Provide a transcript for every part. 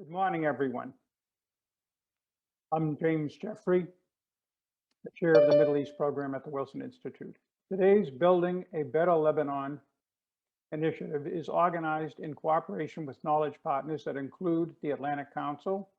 Good morning, everyone. I'm James Jeffrey, the chair of the Middle East program at the Wilson Institute. Today's Building a Better Lebanon initiative is organized in cooperation with knowledge partners that include the Atlantic Council,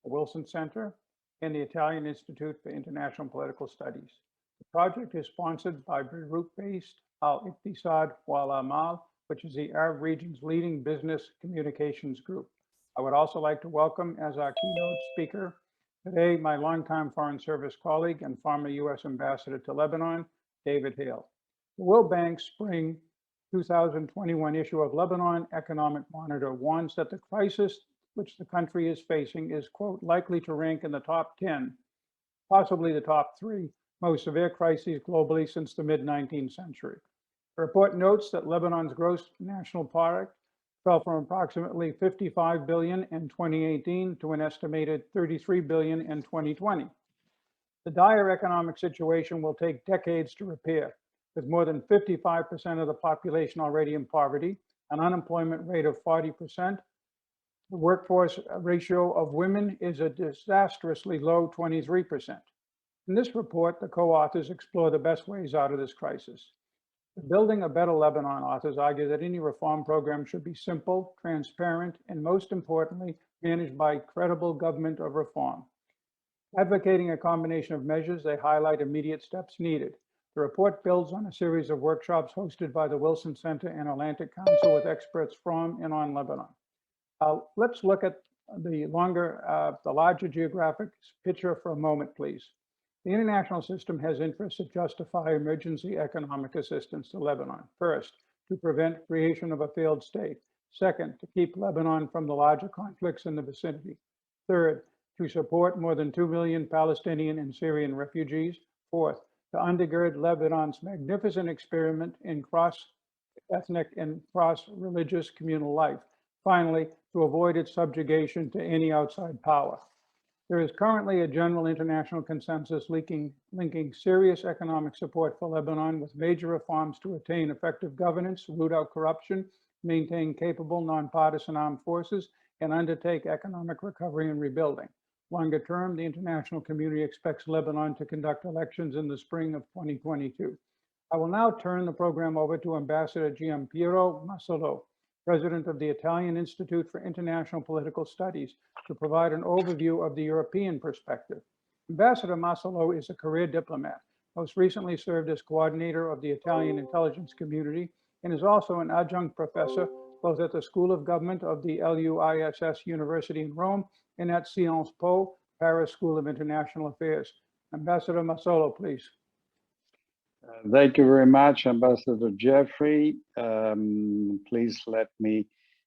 the Wilson Center, and the Italian Institute for International Political Studies. The project is sponsored by Beirut-based Al-Iqtisad wal Amal, which is the Arab region's leading business communications group. I would also like to welcome as our keynote speaker today my longtime Foreign Service colleague and former U.S. Ambassador to Lebanon, David Hale. The World Bank's spring 2021 issue of Lebanon Economic Monitor warns that the crisis which the country is facing is, quote, likely to rank in the top 10, possibly the top 3 most severe crises globally since the mid-19th century. The report notes that Lebanon's gross national product fell from approximately 55 billion in 2018 to an estimated 33 billion in 2020. The dire economic situation will take decades to repair, with more than 55% of the population already in poverty, an unemployment rate of 40%. The workforce ratio of women is a disastrously low 23%. In this report, the co-authors explore the best ways out of this crisis. The Building a Better Lebanon authors argue that any reform program should be simple, transparent, and most importantly, managed by credible government of reform. Advocating a combination of measures, they highlight immediate steps needed. The report builds on a series of workshops hosted by the Wilson Center and Atlantic Council with experts from and on Lebanon. Let's look at the larger geographic picture for a moment, please. The international system has interests that justify emergency economic assistance to Lebanon. First, to prevent creation of a failed state. Second, to keep Lebanon from the larger conflicts in the vicinity. Third, to support more than 2 million Palestinian and Syrian refugees. Fourth, to undergird Lebanon's magnificent experiment in cross-ethnic and cross-religious communal life. Finally, to avoid its subjugation to any outside power. There is currently a general international consensus linking serious economic support for Lebanon with major reforms to attain effective governance, root out corruption, maintain capable nonpartisan armed forces, and undertake economic recovery and rebuilding. Longer term, the international community expects Lebanon to conduct elections in the spring of 2022. I will now turn the program over to Ambassador Giampiero Massolo, President of the Italian Institute for International Political Studies, to provide an overview of the European perspective. Ambassador Massolo is a career diplomat, most recently served as coordinator of the Italian intelligence community, and is also an adjunct professor both at the School of Government of the LUISS University in Rome and at Sciences Po, Paris School of International Affairs. Ambassador Massolo, please. Thank you very much, Ambassador Jeffrey. Please let me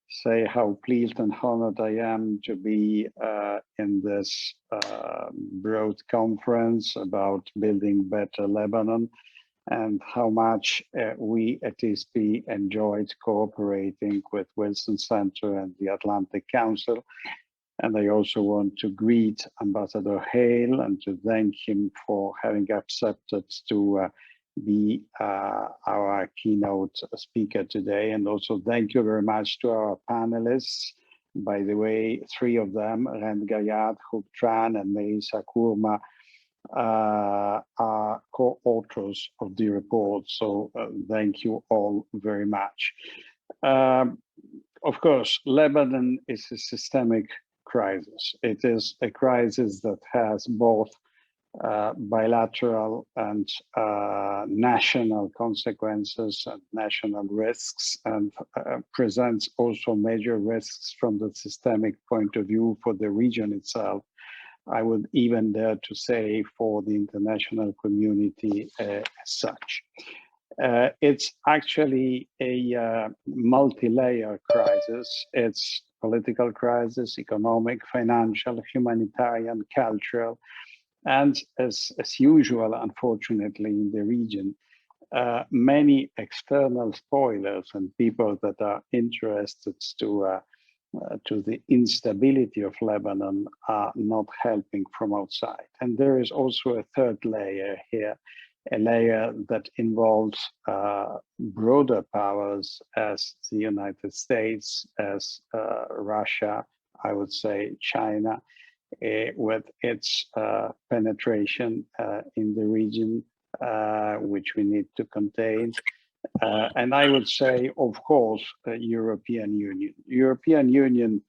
say how pleased and honored I am to be in this broad conference about building better Lebanon, and how much we at ISPI enjoyed cooperating with Wilson Center and the Atlantic Council. And I also want to greet Ambassador Hale and to thank him for having accepted to be our keynote speaker today. And also thank you very much to our panelists. By the way, 3 of them, Rand Gayat, Hoop Tran, and Melissa Kurma, are co-authors of the report. So thank you all very much. Of course, Lebanon is a systemic crisis. It is a crisis that has both bilateral and national consequences and national risks, and presents also major risks from the systemic point of view for the region itself. I would even dare to say for the international community as such. It's actually a multi-layer crisis. It's political crisis, economic, financial, humanitarian, cultural, and as usual, unfortunately, in the region, many external spoilers and people that are interested to the instability of Lebanon are not helping from outside. And there is also a third layer here, a layer that involves broader powers as the United States, as Russia, I would say, China, with its penetration in the region, which we need to contain. And I would say, of course, European Union. European Union,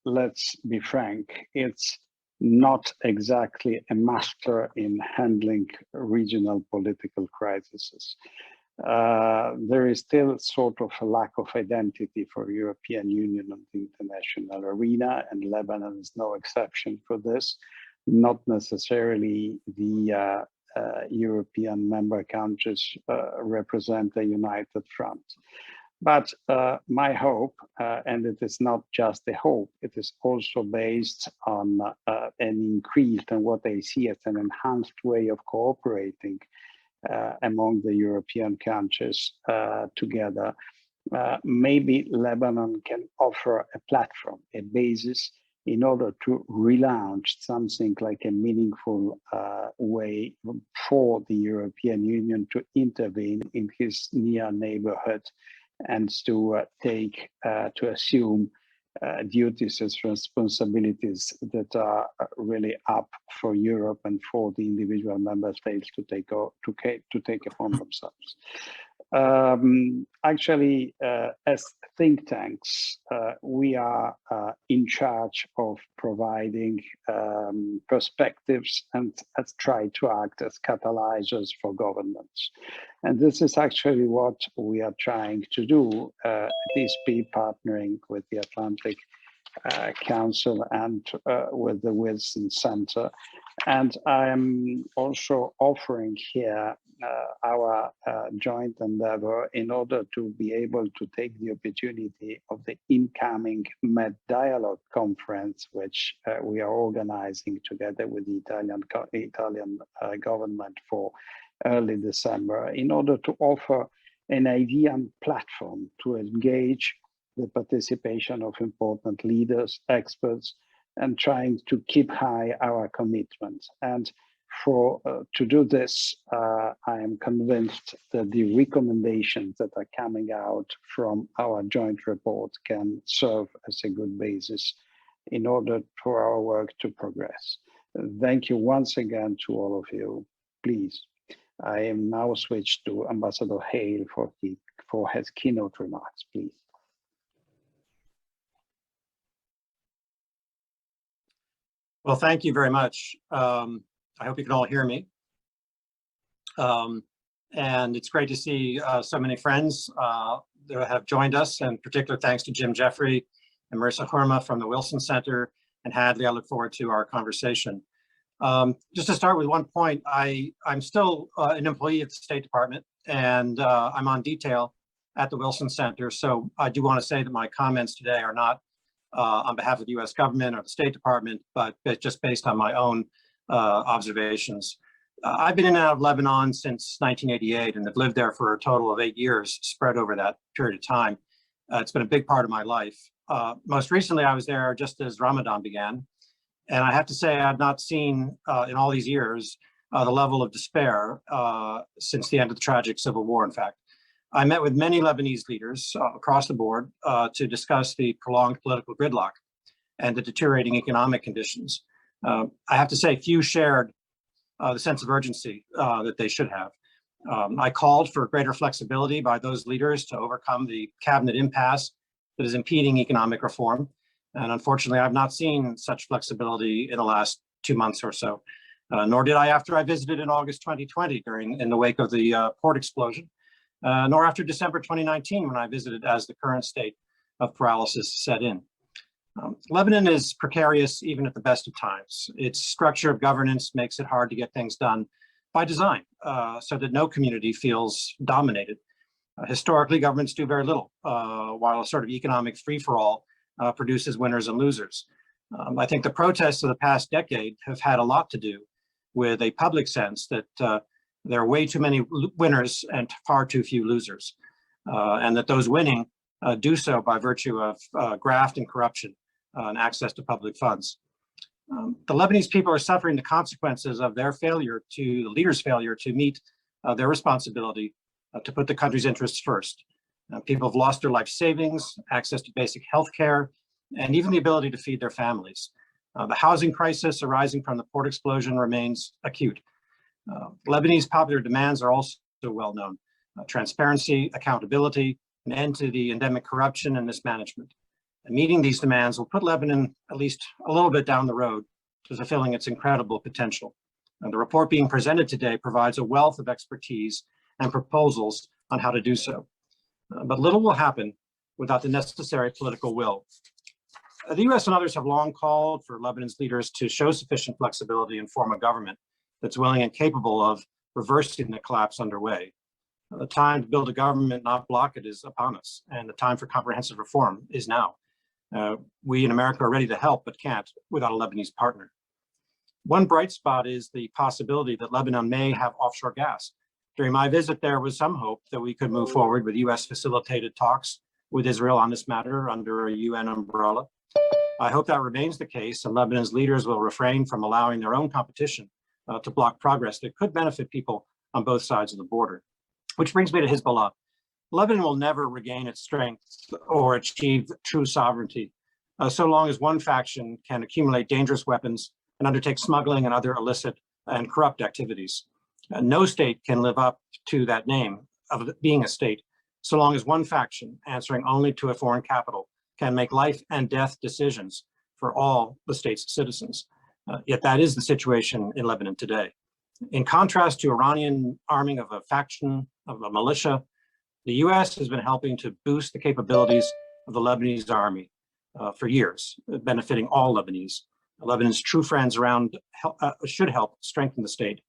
let's be frank, it's not exactly a master in handling regional political crises. There is still sort of a lack of identity for European Union on the international arena, and Lebanon is no exception for this. Not necessarily the European member countries represent a united front. But my hope, and it is not just a hope, it is also based on an increased and what I see as an enhanced way of cooperating among the European countries together. Maybe Lebanon can offer a platform, a basis, in order to relaunch something like a meaningful way for the European Union to intervene in his near neighborhood and to assume duties and responsibilities that are really up for Europe and for the individual member states to take upon themselves. Actually, as think tanks, we are in charge of providing perspectives and try to act as catalyzers for governments. And this is actually what we are trying to do at ISPI, partnering with the Atlantic Council and with the Wilson Center. And I'm also offering here our joint endeavor in order to be able to take the opportunity of the incoming Med Dialogue Conference, which we are organizing together with the Italian government for early December, in order to offer an idea and platform to engage the participation of important leaders, experts, and trying to keep high our commitment. And to do this, I am convinced that the recommendations that are coming out from our joint report can serve as a good basis in order for our work to progress. Thank you once again to all of you. Please, I am now switched to Ambassador Hale for his keynote remarks, please. Well, thank you very much. I hope you can all hear me. And it's great to see so many friends that have joined us, and particular thanks to Jim Jeffrey and Marissa Hurma from the Wilson Center, and Hadley. I look forward to our conversation. Just to start with one point, I'm still an employee of the State Department, and I'm on detail at the Wilson Center. So I do want to say that my comments today are not on behalf of the US government or the State Department, but just based on my own observations. I've been in and out of Lebanon since 1988 and have lived there for a total of 8 years, spread over that period of time. It's been a big part of my life. Most recently, I was there just as Ramadan began. And I have to say, I've not seen in all these years the level of despair since the end of the tragic civil war, in fact. I met with many Lebanese leaders across the board to discuss the prolonged political gridlock and the deteriorating economic conditions. I have to say, few shared the sense of urgency that they should have. I called for greater flexibility by those leaders to overcome the cabinet impasse that is impeding economic reform. And unfortunately, I've not seen such flexibility in the last 2 months or so, nor did I after I visited in August 2020 in the wake of the port explosion, nor after December 2019 when I visited as the current state of paralysis set in. Lebanon is precarious even at the best of times. Its structure of governance makes it hard to get things done by design, so that no community feels dominated. Historically, governments do very little, while a sort of economic free-for-all produces winners and losers. I think the protests of the past decade have had a lot to do with a public sense that there are way too many winners and far too few losers, and that those winning do so by virtue of graft and corruption and access to public funds. The Lebanese people are suffering the consequences of their failure the leaders' failure to meet their responsibility to put the country's interests first. People have lost their life savings, access to basic health care, and even the ability to feed their families. The housing crisis arising from the port explosion remains acute. Lebanese popular demands are also well known. Transparency, accountability, an end to the endemic corruption and mismanagement. And meeting these demands will put Lebanon at least a little bit down the road to fulfilling its incredible potential. The report being presented today provides a wealth of expertise and proposals on how to do so. But little will happen without the necessary political will. The US and others have long called for Lebanon's leaders to show sufficient flexibility and form a government that's willing and capable of reversing the collapse underway. The time to build a government, not block it, is upon us, and the time for comprehensive reform is now. We in America are ready to help, but can't without a Lebanese partner. One bright spot is the possibility that Lebanon may have offshore gas. During my visit, there was some hope that we could move forward with US facilitated talks with Israel on this matter under a UN umbrella. I hope that remains the case, and Lebanon's leaders will refrain from allowing their own competition to block progress that could benefit people on both sides of the border. Which brings me to Hezbollah. Lebanon will never regain its strength or achieve true sovereignty so long as one faction can accumulate dangerous weapons and undertake smuggling and other illicit and corrupt activities. No state can live up to that name of being a state so long as one faction, answering only to a foreign capital, can make life and death decisions for all the state's citizens. Yet that is the situation in Lebanon today. In contrast to Iranian arming of a faction, of a militia, the US has been helping to boost the capabilities of the Lebanese army for years, benefiting all Lebanese. Lebanon's true friends around should help strengthen the state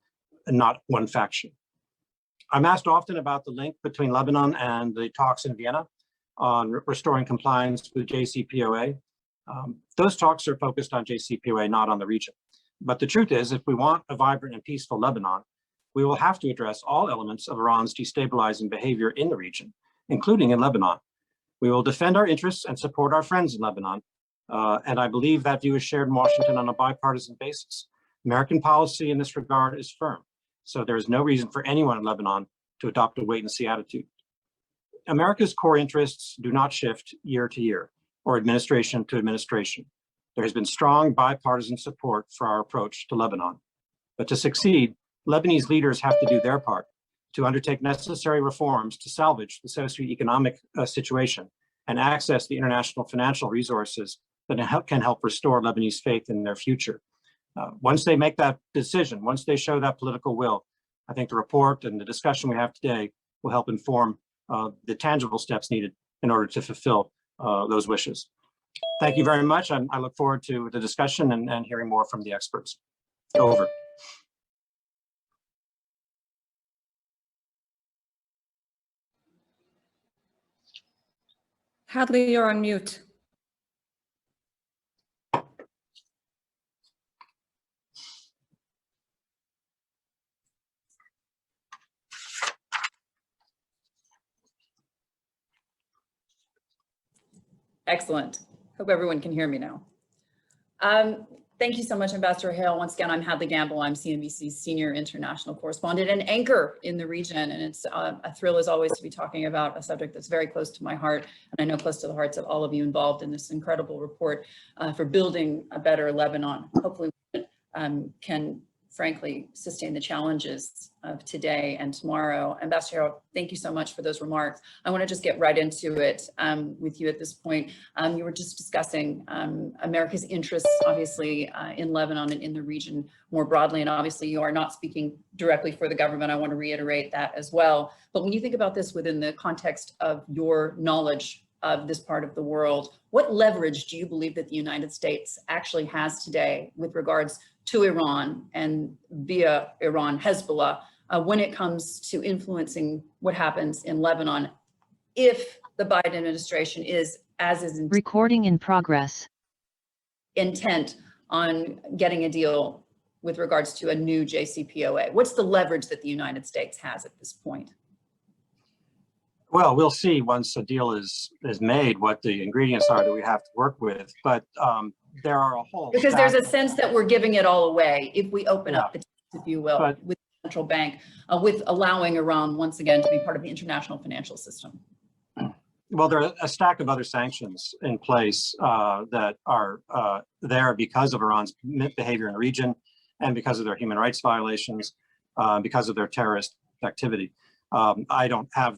and not one faction. I'm asked often about the link between Lebanon and the talks in Vienna on restoring compliance with JCPOA. Those talks are focused on JCPOA, not on the region. But the truth is, if we want a vibrant and peaceful Lebanon, we will have to address all elements of Iran's destabilizing behavior in the region, including in Lebanon. We will defend our interests and support our friends in Lebanon. And I believe that view is shared in Washington on a bipartisan basis. American policy in this regard is firm. So there is no reason for anyone in Lebanon to adopt a wait-and-see attitude. America's core interests do not shift year to year or administration to administration. There has been strong bipartisan support for our approach to Lebanon. But to succeed, Lebanese leaders have to do their part to undertake necessary reforms to salvage the socioeconomic situation and access the international financial resources that can help restore Lebanese faith in their future. Once they make that decision, once they show that political will, I think the report and the discussion we have today will help inform the tangible steps needed in order to fulfill those wishes. Thank you very much. I look forward to the discussion and hearing more from the experts. Over. Hadley, you're on mute. Excellent. Hope everyone can hear me now. Thank you so much, Ambassador Hale. Once again, I'm Hadley Gamble. I'm CNBC's senior international correspondent and anchor in the region. And it's a thrill, as always, to be talking about a subject that's very close to my heart, and I know close to the hearts of all of you involved in this incredible report for building a better Lebanon. Hopefully, we can frankly sustain the challenges of today and tomorrow. Ambassador Hale, thank you so much for those remarks. I want to just get right into it with you at this point. You were just discussing America's interests, obviously, in Lebanon and in the region more broadly. And obviously, you are not speaking directly for the government. I want to reiterate that as well. But when you think about this within the context of your knowledge of this part of the world, what leverage do you believe that the United States actually has today with regards to Iran and via Iran, Hezbollah, when it comes to influencing what happens in Lebanon, if the Biden administration is, as is recording in progress, intent on getting a deal with regards to a new JCPOA? What's the leverage that the United States has at this point? Well, we'll see once a deal is made what the ingredients are that we have to work with. But there are a whole because there's a sense that we're giving it all away if we open up the taps, if you will, with the central bank, with allowing Iran once again to be part of the international financial system. Well, there are a stack of other sanctions in place that are there because of Iran's behavior in the region and because of their human rights violations, because of their terrorist activity. I don't have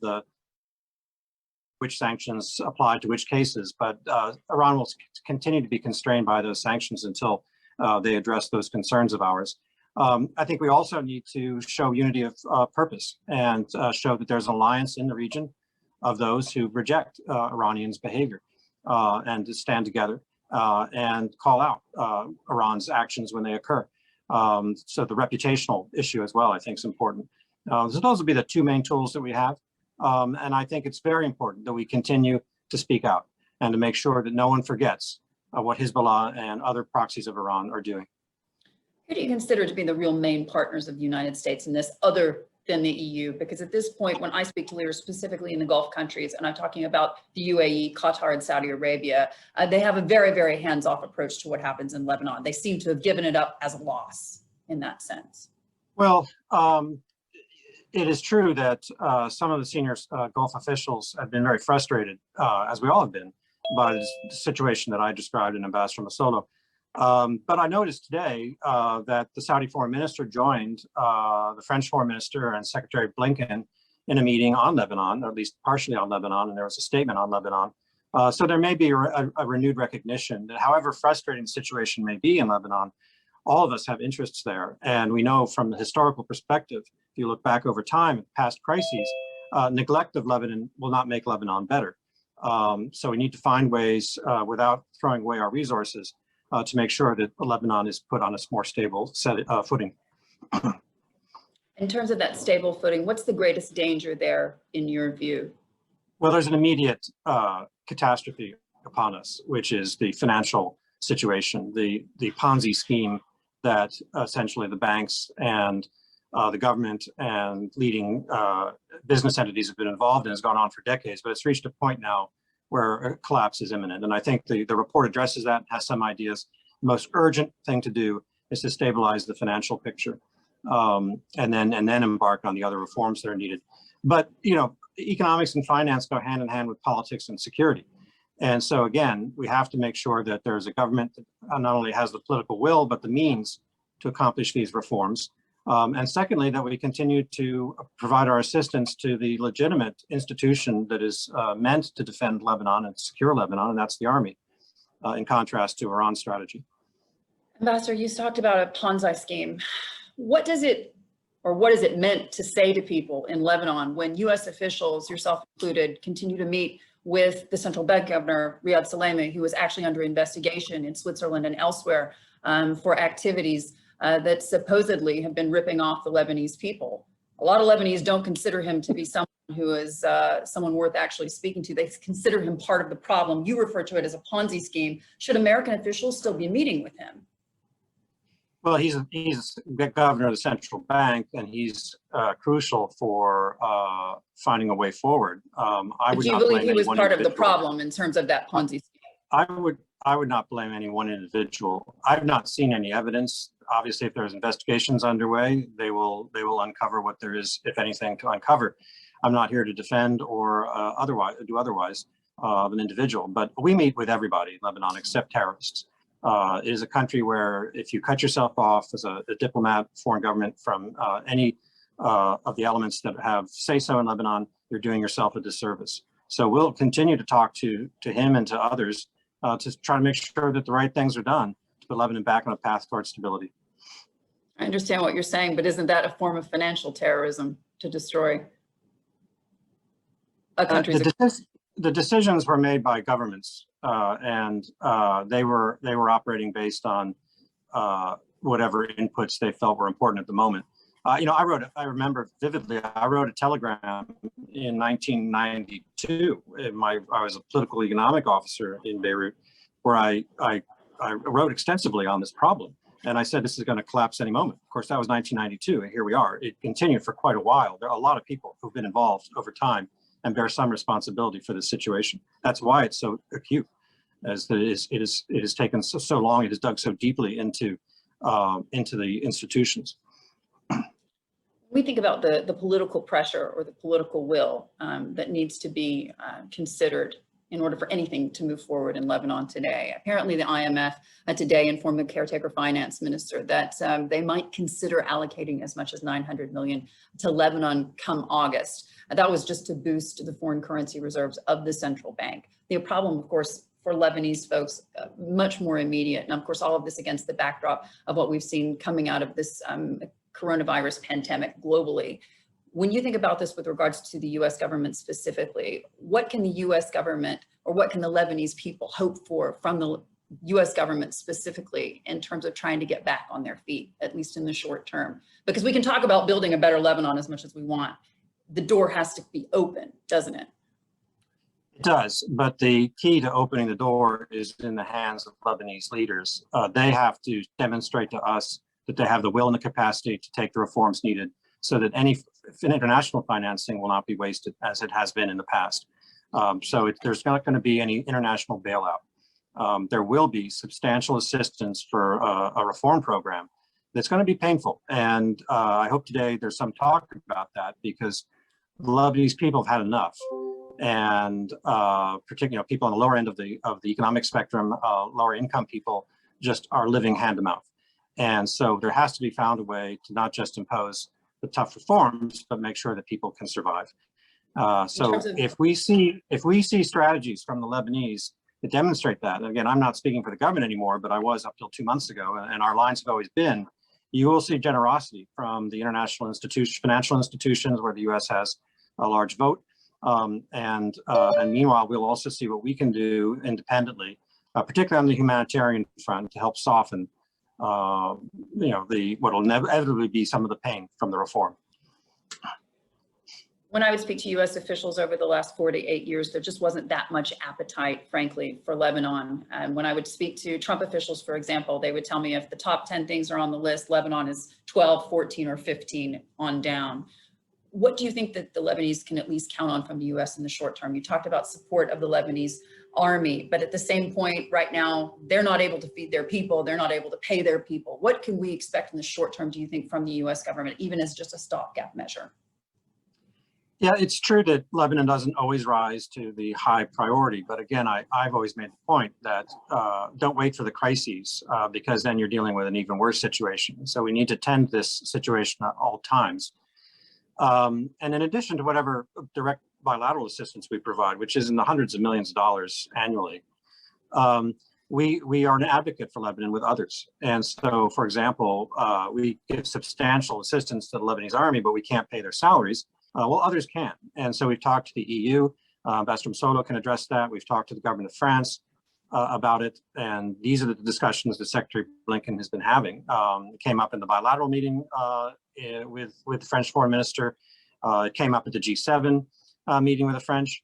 which sanctions apply to which cases, but Iran will continue to be constrained by those sanctions until they address those concerns of ours. I think we also need to show unity of purpose and show that there's an alliance in the region of those who reject Iranians' behavior and to stand together and call out Iran's actions when they occur. So the reputational issue as well, I think, is important. So those will be the two main tools that we have. And I think it's very important that we continue to speak out and to make sure that no one forgets what Hezbollah and other proxies of Iran are doing. Who do you consider to be the real main partners of the United States in this, other than the EU? Because at this point, when I speak to leaders specifically in the Gulf countries, and I'm talking about the UAE, Qatar, and Saudi Arabia, they have a very, very hands-off approach to what happens in Lebanon. They seem to have given it up as a loss in that sense. Well, it is true that some of the senior Gulf officials have been very frustrated, as we all have been, by the situation that I described in Ambassador Masolo. But I noticed today that the Saudi foreign minister joined the French foreign minister and Secretary Blinken in a meeting on Lebanon, or at least partially on Lebanon, and there was a statement on Lebanon. So there may be a renewed recognition that however frustrating the situation may be in Lebanon, all of us have interests there. And we know from the historical perspective, if you look back over time, past crises, neglect of Lebanon will not make Lebanon better. So we need to find ways without throwing away our resources to make sure that Lebanon is put on a more stable footing. In terms of that stable footing, what's the greatest danger there in your view? Well, there's an immediate catastrophe upon us, which is the financial situation, the Ponzi scheme that essentially the banks and the government and leading business entities have been involved in has gone on for decades, but it's reached a point now where a collapse is imminent. And I think the report addresses that, has some ideas. The most urgent thing to do is to stabilize the financial picture and then embark on the other reforms that are needed. But, you know, economics and finance go hand in hand with politics and security. And so again, we have to make sure that there's a government that not only has the political will, but the means to accomplish these reforms. And secondly, that we continue to provide our assistance to the legitimate institution that is meant to defend Lebanon and secure Lebanon, and that's the army, in contrast to Iran's strategy. Ambassador, you talked about a Ponzi scheme. What is it meant to say to people in Lebanon when US officials, yourself included, continue to meet with the central bank governor, Riyad Salemi, who was actually under investigation in Switzerland and elsewhere for activities that supposedly have been ripping off the Lebanese people? A lot of Lebanese don't consider him to be someone who is someone worth actually speaking to. They consider him part of the problem. You refer to it as a Ponzi scheme. Should American officials still be meeting with him? Well, he's the governor of the central bank, and he's crucial for finding a way forward. Do you believe he was part of the problem in terms of that Ponzi scheme? I would not blame any one individual. I've not seen any evidence. Obviously, if there's investigations underway, they will uncover what there is, if anything, to uncover. I'm not here to defend or do otherwise of an individual, but we meet with everybody in Lebanon except terrorists. It is a country where if you cut yourself off as a diplomat, foreign government from any of the elements that have say-so in Lebanon, you're doing yourself a disservice. So we'll continue to talk to him and to others to try to make sure that the right things are done to put Lebanon back on a path towards stability. I understand what you're saying, but isn't that a form of financial terrorism to destroy a country's? The decisions were made by governments, and they were operating based on whatever inputs they felt were important at the moment. You know, I remember vividly, I wrote a telegram in 1992. I was a political economic officer in Beirut, where I wrote extensively on this problem. And I said, this is going to collapse any moment. Of course, that was 1992, and here we are. It continued for quite a while. There are a lot of people who've been involved over time and bear some responsibility for this situation. That's why it's so acute, as it has taken so long. It has dug so deeply into the institutions. We think about the political pressure or the political will that needs to be considered in order for anything to move forward in Lebanon today. Apparently the IMF today informed the caretaker finance minister that they might consider allocating as much as 900 million to Lebanon come August. That was just to boost the foreign currency reserves of the central bank. The problem, of course, for Lebanese folks, much more immediate. And of course, all of this against the backdrop of what we've seen coming out of this coronavirus pandemic globally. When you think about this with regards to the US government specifically, what can the US government or what can the Lebanese people hope for from the US government specifically in terms of trying to get back on their feet, at least in the short term? Because we can talk about building a better Lebanon as much as we want. The door has to be open, doesn't it? It does, but the key to opening the door is in the hands of Lebanese leaders. They have to demonstrate to us that they have the will and the capacity to take the reforms needed so that any international financing will not be wasted as it has been in the past. There's not going to be any international bailout. There will be substantial assistance for a reform program that's going to be painful. And I hope today there's some talk about that because the Lebanese people have had enough. And particularly, people on the lower end of the economic spectrum, lower income people just are living hand to mouth. And so there has to be found a way to not just impose the tough reforms, but make sure that people can survive. So if we see strategies from the Lebanese that demonstrate that, and again, I'm not speaking for the government anymore, but I was up till 2 months ago, and our lines have always been, you will see generosity from the international institutions, financial institutions where the US has a large vote. And meanwhile, we'll also see what we can do independently, particularly on the humanitarian front, to help soften what will inevitably be some of the pain from the reform. When I would speak to US officials over the last 4 to 8 years, there just wasn't that much appetite, frankly, for Lebanon. And when I would speak to Trump officials, for example, they would tell me if the top 10 things are on the list, Lebanon is 12, 14, or 15 on down. What do you think that the Lebanese can at least count on from the US in the short term? You talked about support of the Lebanese army, but at the same point right now, they're not able to feed their people. They're not able to pay their people. What can we expect in the short term, do you think, from the US government, even as just a stopgap measure? Yeah, it's true that Lebanon doesn't always rise to the high priority. But again, I've always made the point that don't wait for the crises because then you're dealing with an even worse situation. So we need to tend this situation at all times. And in addition to whatever direct bilateral assistance we provide, which is in the hundreds of millions of dollars annually, we are an advocate for Lebanon with others. And so, for example, we give substantial assistance to the Lebanese army, but we can't pay their salaries. Well, others can. And so we've talked to the EU. Ambassador Solo can address that. We've talked to the government of France about it. And these are the discussions that Secretary Blinken has been having. It came up in the bilateral meeting with the French foreign minister. It came up at the G7 meeting with the French.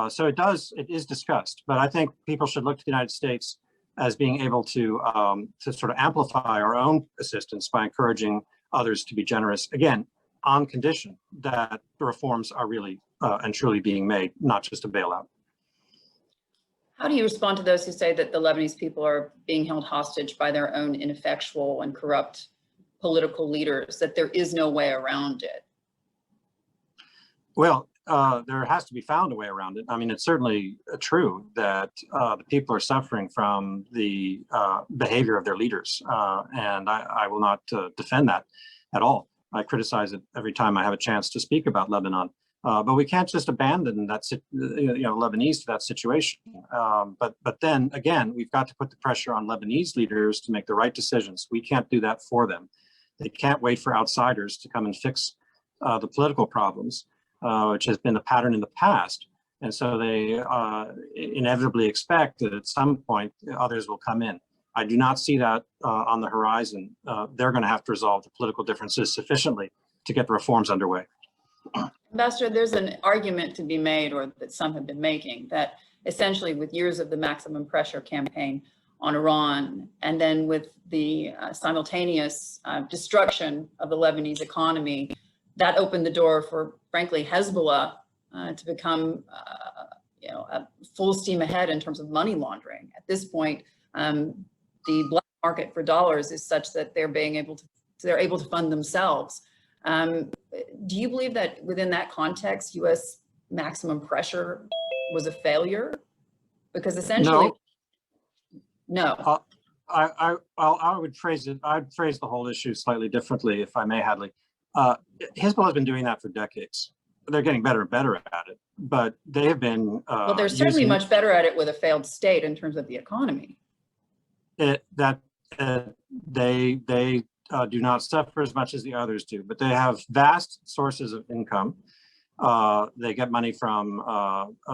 So it is discussed. But I think people should look to the United States as being able to sort of amplify our own assistance by encouraging others to be generous. Again, on condition that the reforms are really and truly being made, not just a bailout. How do you respond to those who say that the Lebanese people are being held hostage by their own ineffectual and corrupt political leaders, that there is no way around it? Well, there has to be found a way around it. I mean, it's certainly true that the people are suffering from the behavior of their leaders, and I will not defend that at all. I criticize it every time I have a chance to speak about Lebanon. But we can't just abandon that, Lebanese to that situation. But then again, we've got to put the pressure on Lebanese leaders to make the right decisions. We can't do that for them. They can't wait for outsiders to come and fix the political problems, which has been the pattern in the past. And so they inevitably expect that at some point others will come in. I do not see that on the horizon. They're going to have to resolve the political differences sufficiently to get the reforms underway. Ambassador, there's an argument to be made, or that some have been making, that essentially with years of the maximum pressure campaign on Iran, and then with the simultaneous destruction of the Lebanese economy, that opened the door for, frankly, Hezbollah to become, a full steam ahead in terms of money laundering. At this point, the black market for dollars is such that they're able to fund themselves. Do you believe that within that context, U.S. maximum pressure was a failure? Because essentially, no. I would phrase it. I'd phrase the whole issue slightly differently, if I may, Hadley. Hezbollah has been doing that for decades. They're getting better and better at it, but they have been. Well, they're certainly much better at it with a failed state in terms of the economy. They do not suffer as much as the others do, but they have vast sources of income. They get money from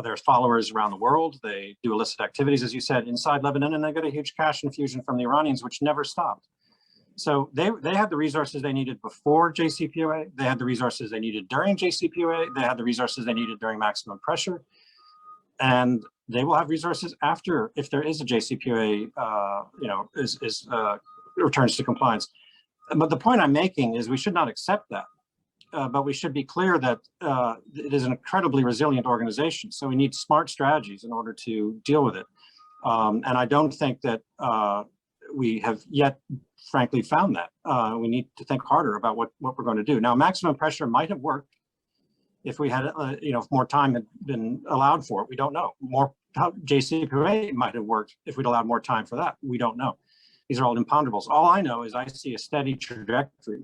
their followers around the world. They do illicit activities, as you said, inside Lebanon, and they get a huge cash infusion from the Iranians, which never stopped. So they had the resources they needed before JCPOA. They had the resources they needed during JCPOA. They had the resources they needed during maximum pressure. And they will have resources after, if there is a JCPOA, returns to compliance. But the point I'm making is we should not accept that. But we should be clear that it is an incredibly resilient organization. So we need smart strategies in order to deal with it. And I don't think that we have yet, frankly, found that. We need to think harder about what we're going to do. Now, maximum pressure might have worked if we had, if more time had been allowed for it. We don't know. JCPOA might have worked if we'd allowed more time for that. We don't know. These are all imponderables. All I know is I see a steady trajectory,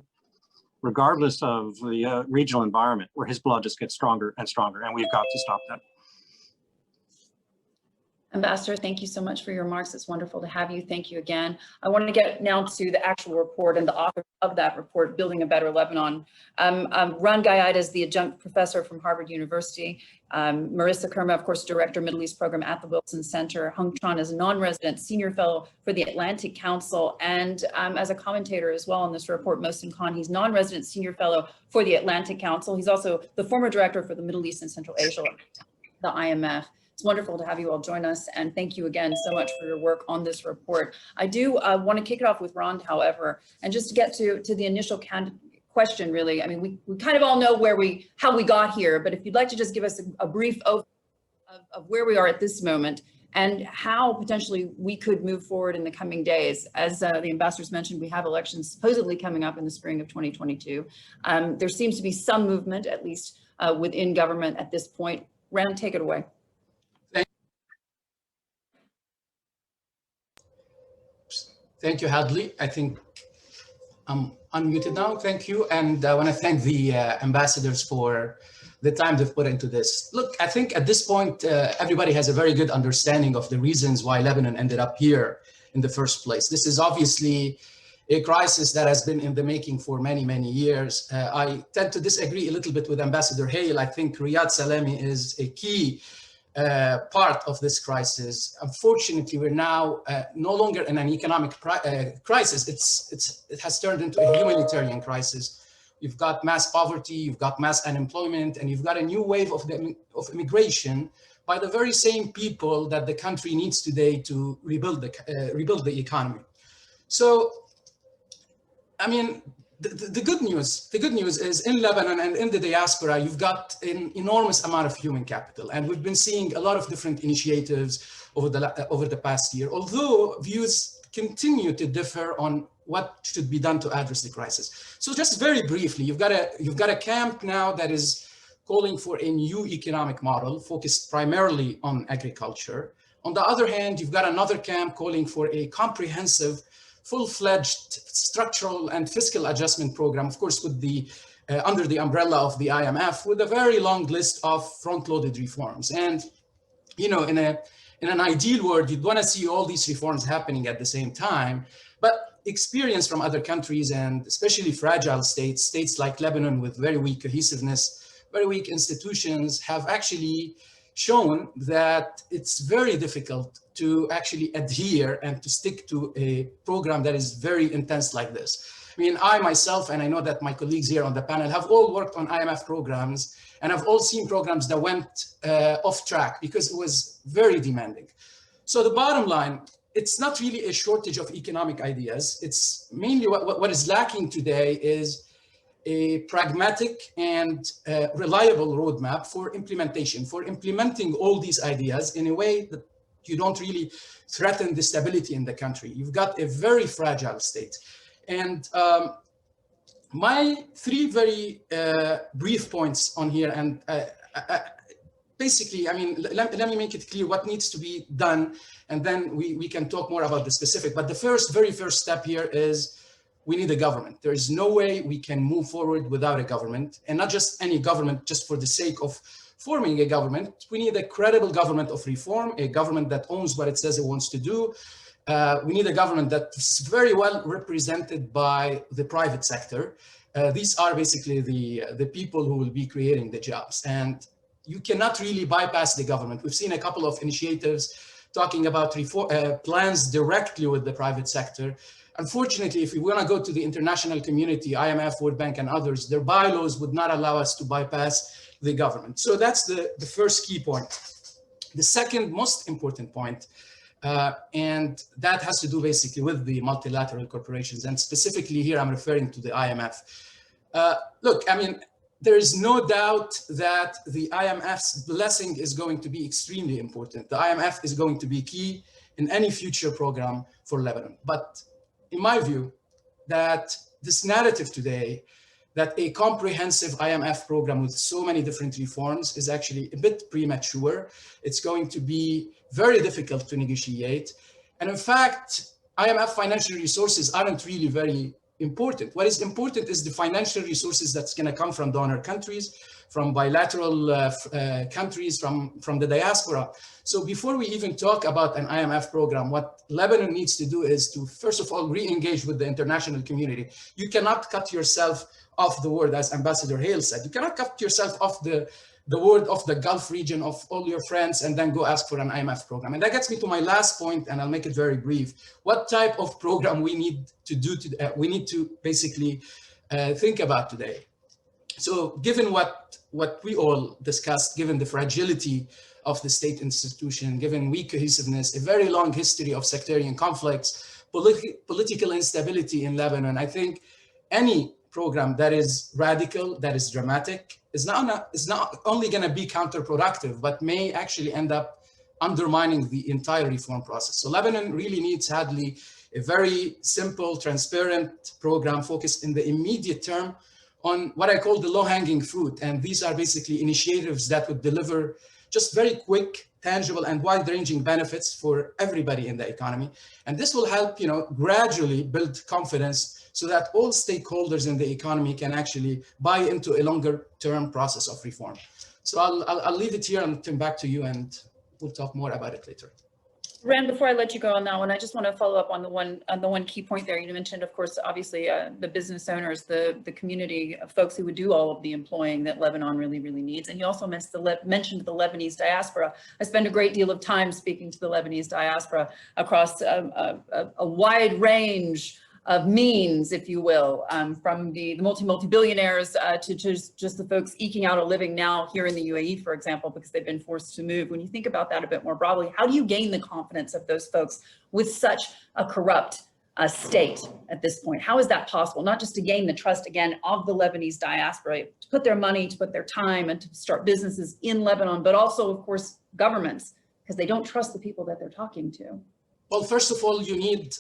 regardless of the regional environment, where Hezbollah just gets stronger and stronger, and we've got to stop that. Ambassador, thank you so much for your remarks. It's wonderful to have you. Thank you again. I want to get now to the actual report and the author of that report, Building a Better Lebanon. Ron Gaida is the adjunct professor from Harvard University. Marissa Kerma, of course, director, Middle East program at the Wilson Center. Hung Tran is a non-resident senior fellow for the Atlantic Council, and as a commentator as well on this report, Mohsen Khan, he's non-resident senior fellow for the Atlantic Council. He's also the former director for the Middle East and Central Asia, the IMF. It's wonderful to have you all join us, and thank you again so much for your work on this report. I do want to kick it off with Ron, however, and just to get to the initial question, really. I mean, we kind of all know how we got here, but if you'd like to just give us a brief overview of where we are at this moment and how potentially we could move forward in the coming days. As the ambassadors mentioned, we have elections supposedly coming up in the spring of 2022. There seems to be some movement, at least within government at this point. Ron, take it away. Thank you, Hadley. I think I'm unmuted now. Thank you. And I want to thank the ambassadors for the time they've put into this. Look, I think at this point, everybody has a very good understanding of the reasons why Lebanon ended up here in the first place. This is obviously a crisis that has been in the making for many, many years. I tend to disagree a little bit with Ambassador Hale. I think Riyad Salami is a key part of this crisis. Unfortunately, we're now no longer in an economic crisis. It has turned into a humanitarian crisis. You've got mass poverty, you've got mass unemployment, and you've got a new wave of immigration by the very same people that the country needs today to rebuild the economy. So, I mean, the good news is in Lebanon and in the diaspora, you've got an enormous amount of human capital. And we've been seeing a lot of different initiatives over the past year, although views continue to differ on what should be done to address the crisis. So just very briefly, you've got a camp now that is calling for a new economic model focused primarily on agriculture. On the other hand, you've got another camp calling for a comprehensive, full-fledged structural and fiscal adjustment program, of course, with the under the umbrella of the IMF, with a very long list of front-loaded reforms. And you know, in an ideal world, you'd want to see all these reforms happening at the same time. But experience from other countries, and especially fragile states like Lebanon with very weak cohesiveness, very weak institutions, have actually shown that it's very difficult to actually adhere and to stick to a program that is very intense like this. I mean, I myself, and I know that my colleagues here on the panel have all worked on IMF programs and have all seen programs that went off track because it was very demanding. So the bottom line, it's not really a shortage of economic ideas. It's mainly what is lacking today is a pragmatic and reliable roadmap for implementation, for implementing all these ideas in a way that you don't really threaten the stability in the country. You've got a very fragile state. And My three very brief points on here, and basically, I mean, let me make it clear what needs to be done, and then we can talk more about the specific. But the very first step here is we need a government. There is no way we can move forward without a government, and not just any government just for the sake of forming a government. We need a credible government of reform, a government that owns what it says it wants to do. We need a government that's very well represented by the private sector. These are basically the people who will be creating the jobs. And you cannot really bypass the government. We've seen a couple of initiatives talking about reform, plans directly with the private sector. Unfortunately, if we want to go to the international community, IMF, World Bank, and others, their bylaws would not allow us to bypass the government. So that's the first key point. The second most important point, and that has to do basically with the multilateral corporations, and specifically here I'm referring to the IMF. Look, I mean, there is no doubt that the IMF's blessing is going to be extremely important. The IMF is going to be key in any future program for Lebanon. But in my view, that this narrative today, that a comprehensive IMF program with so many different reforms is actually a bit premature. It's going to be very difficult to negotiate. And in fact, IMF financial resources aren't really very important. What is important is the financial resources that's going to come from donor countries, from bilateral countries, from the diaspora. So before we even talk about an IMF program, what Lebanon needs to do is to, first of all, re-engage with the international community. You cannot cut yourself off the world, as Ambassador Hale said. You cannot cut yourself off the world of the Gulf region, of all your friends, and then go ask for an IMF program. And that gets me to my last point, and I'll make it very brief. What type of program we need to do, we need to basically think about today. So given what we all discussed, given the fragility of the state institution, given weak cohesiveness, a very long history of sectarian conflicts, political instability in Lebanon, I think any program that is radical, that is dramatic, is not only going to be counterproductive, but may actually end up undermining the entire reform process. So Lebanon really needs, sadly, a very simple, transparent program focused in the immediate term on what I call the low-hanging fruit. And these are basically initiatives that would deliver just very quick, tangible, and wide-ranging benefits for everybody in the economy. And this will help, gradually build confidence so that all stakeholders in the economy can actually buy into a longer-term process of reform. So I'll leave it here and turn back to you, and we'll talk more about it later. Rand, before I let you go on that one, I just want to follow up on the one key point there. You mentioned, of course, obviously the business owners, the community of folks who would do all of the employing that Lebanon really, really needs. And you also mentioned the Lebanese diaspora. I spend a great deal of time speaking to the Lebanese diaspora across a wide range of means, if you will, from the multi-billionaires to just the folks eking out a living now here in the UAE, for example, because they've been forced to move. When you think about that a bit more broadly, how do you gain the confidence of those folks with such a corrupt state at this point? How is that possible? Not just to gain the trust, again, of the Lebanese diaspora, to put their money, to put their time, and to start businesses in Lebanon, but also, of course, governments, because they don't trust the people that they're talking to. Well, first of all, you need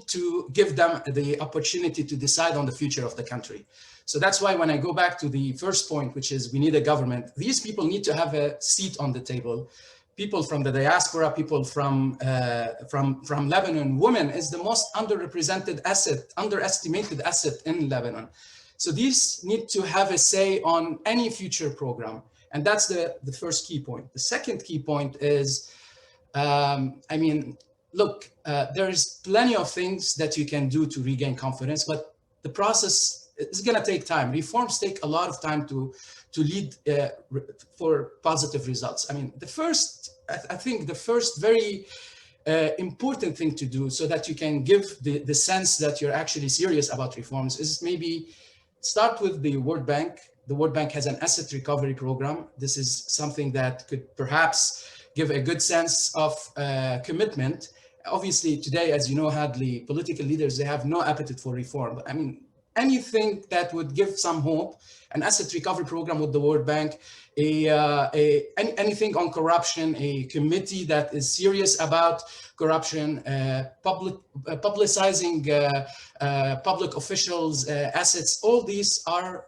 to give them the opportunity to decide on the future of the country. So that's why when I go back to the first point, which is we need a government, these people need to have a seat on the table. People from the diaspora, people from Lebanon, women is the most underrepresented asset, underestimated asset in Lebanon. So these need to have a say on any future program. And that's the first key point. The second key point is, look, there's plenty of things that you can do to regain confidence, but the process is going to take time. Reforms take a lot of time to lead for positive results. I mean, I think the first very important thing to do so that you can give the sense that you're actually serious about reforms is maybe start with the World Bank. The World Bank has an asset recovery program. This is something that could perhaps give a good sense of commitment. Obviously, today, as you know, Hadley, political leaders, they have no appetite for reform. I mean, anything that would give some hope, an asset recovery program with the World Bank, anything on corruption, a committee that is serious about corruption, publicizing public officials' assets. All these are,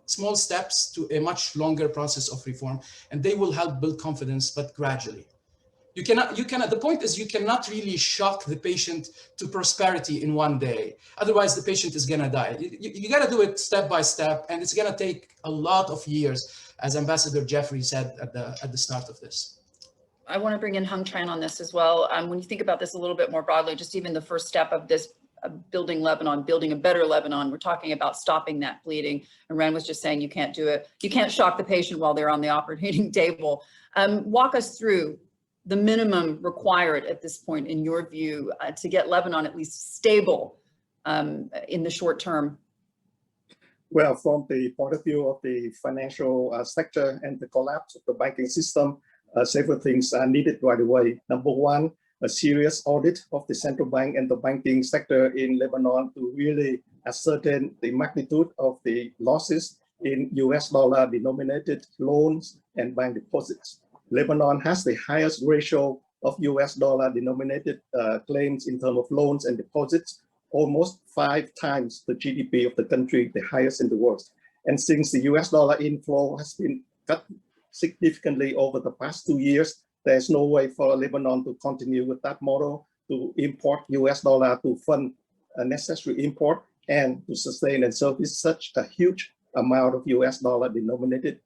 small steps to a much longer process of reform, and they will help build confidence, but gradually. You cannot, the point is you cannot really shock the patient to prosperity in one day. Otherwise, the patient is gonna die. You gotta do it step by step, and it's gonna take a lot of years, as Ambassador Jeffrey said at the start of this. I want to bring in Hung Tran on this as well. When you think about this a little bit more broadly, just even the first step of this building Lebanon, building a better Lebanon, we're talking about stopping that bleeding. And Ren was just saying you can't do it. You can't shock the patient while they're on the operating table. Walk us through the minimum required at this point, in your view, to get Lebanon at least stable in the short term. Well, from the point of view of the financial sector and the collapse of the banking system, several things are needed right away. Number one, a serious audit of the central bank and the banking sector in Lebanon to really ascertain the magnitude of the losses in US dollar denominated loans and bank deposits. Lebanon has the highest ratio of US dollar denominated claims in terms of loans and deposits, almost 5 times the GDP of the country, the highest in the world. And since the US dollar inflow has been cut significantly over the past 2 years, there's no way for Lebanon to continue with that model to import US dollar to fund a necessary import and to sustain and service such a huge amount of US dollar denominated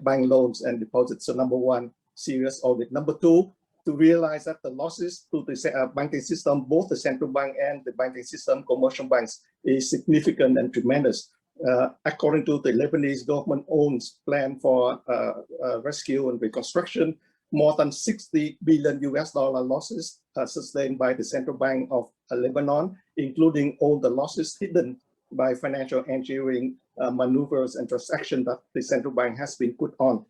bank loans and deposits. So number one, serious audit. Number two, to realize that the losses to the banking system, both the central bank and the banking system, commercial banks, is significant and tremendous. According to the Lebanese government owns plan for rescue and reconstruction, more than 60 billion US dollar losses sustained by the central bank of Lebanon, including all the losses hidden by financial engineering maneuvers and transactions that the central bank has been put on,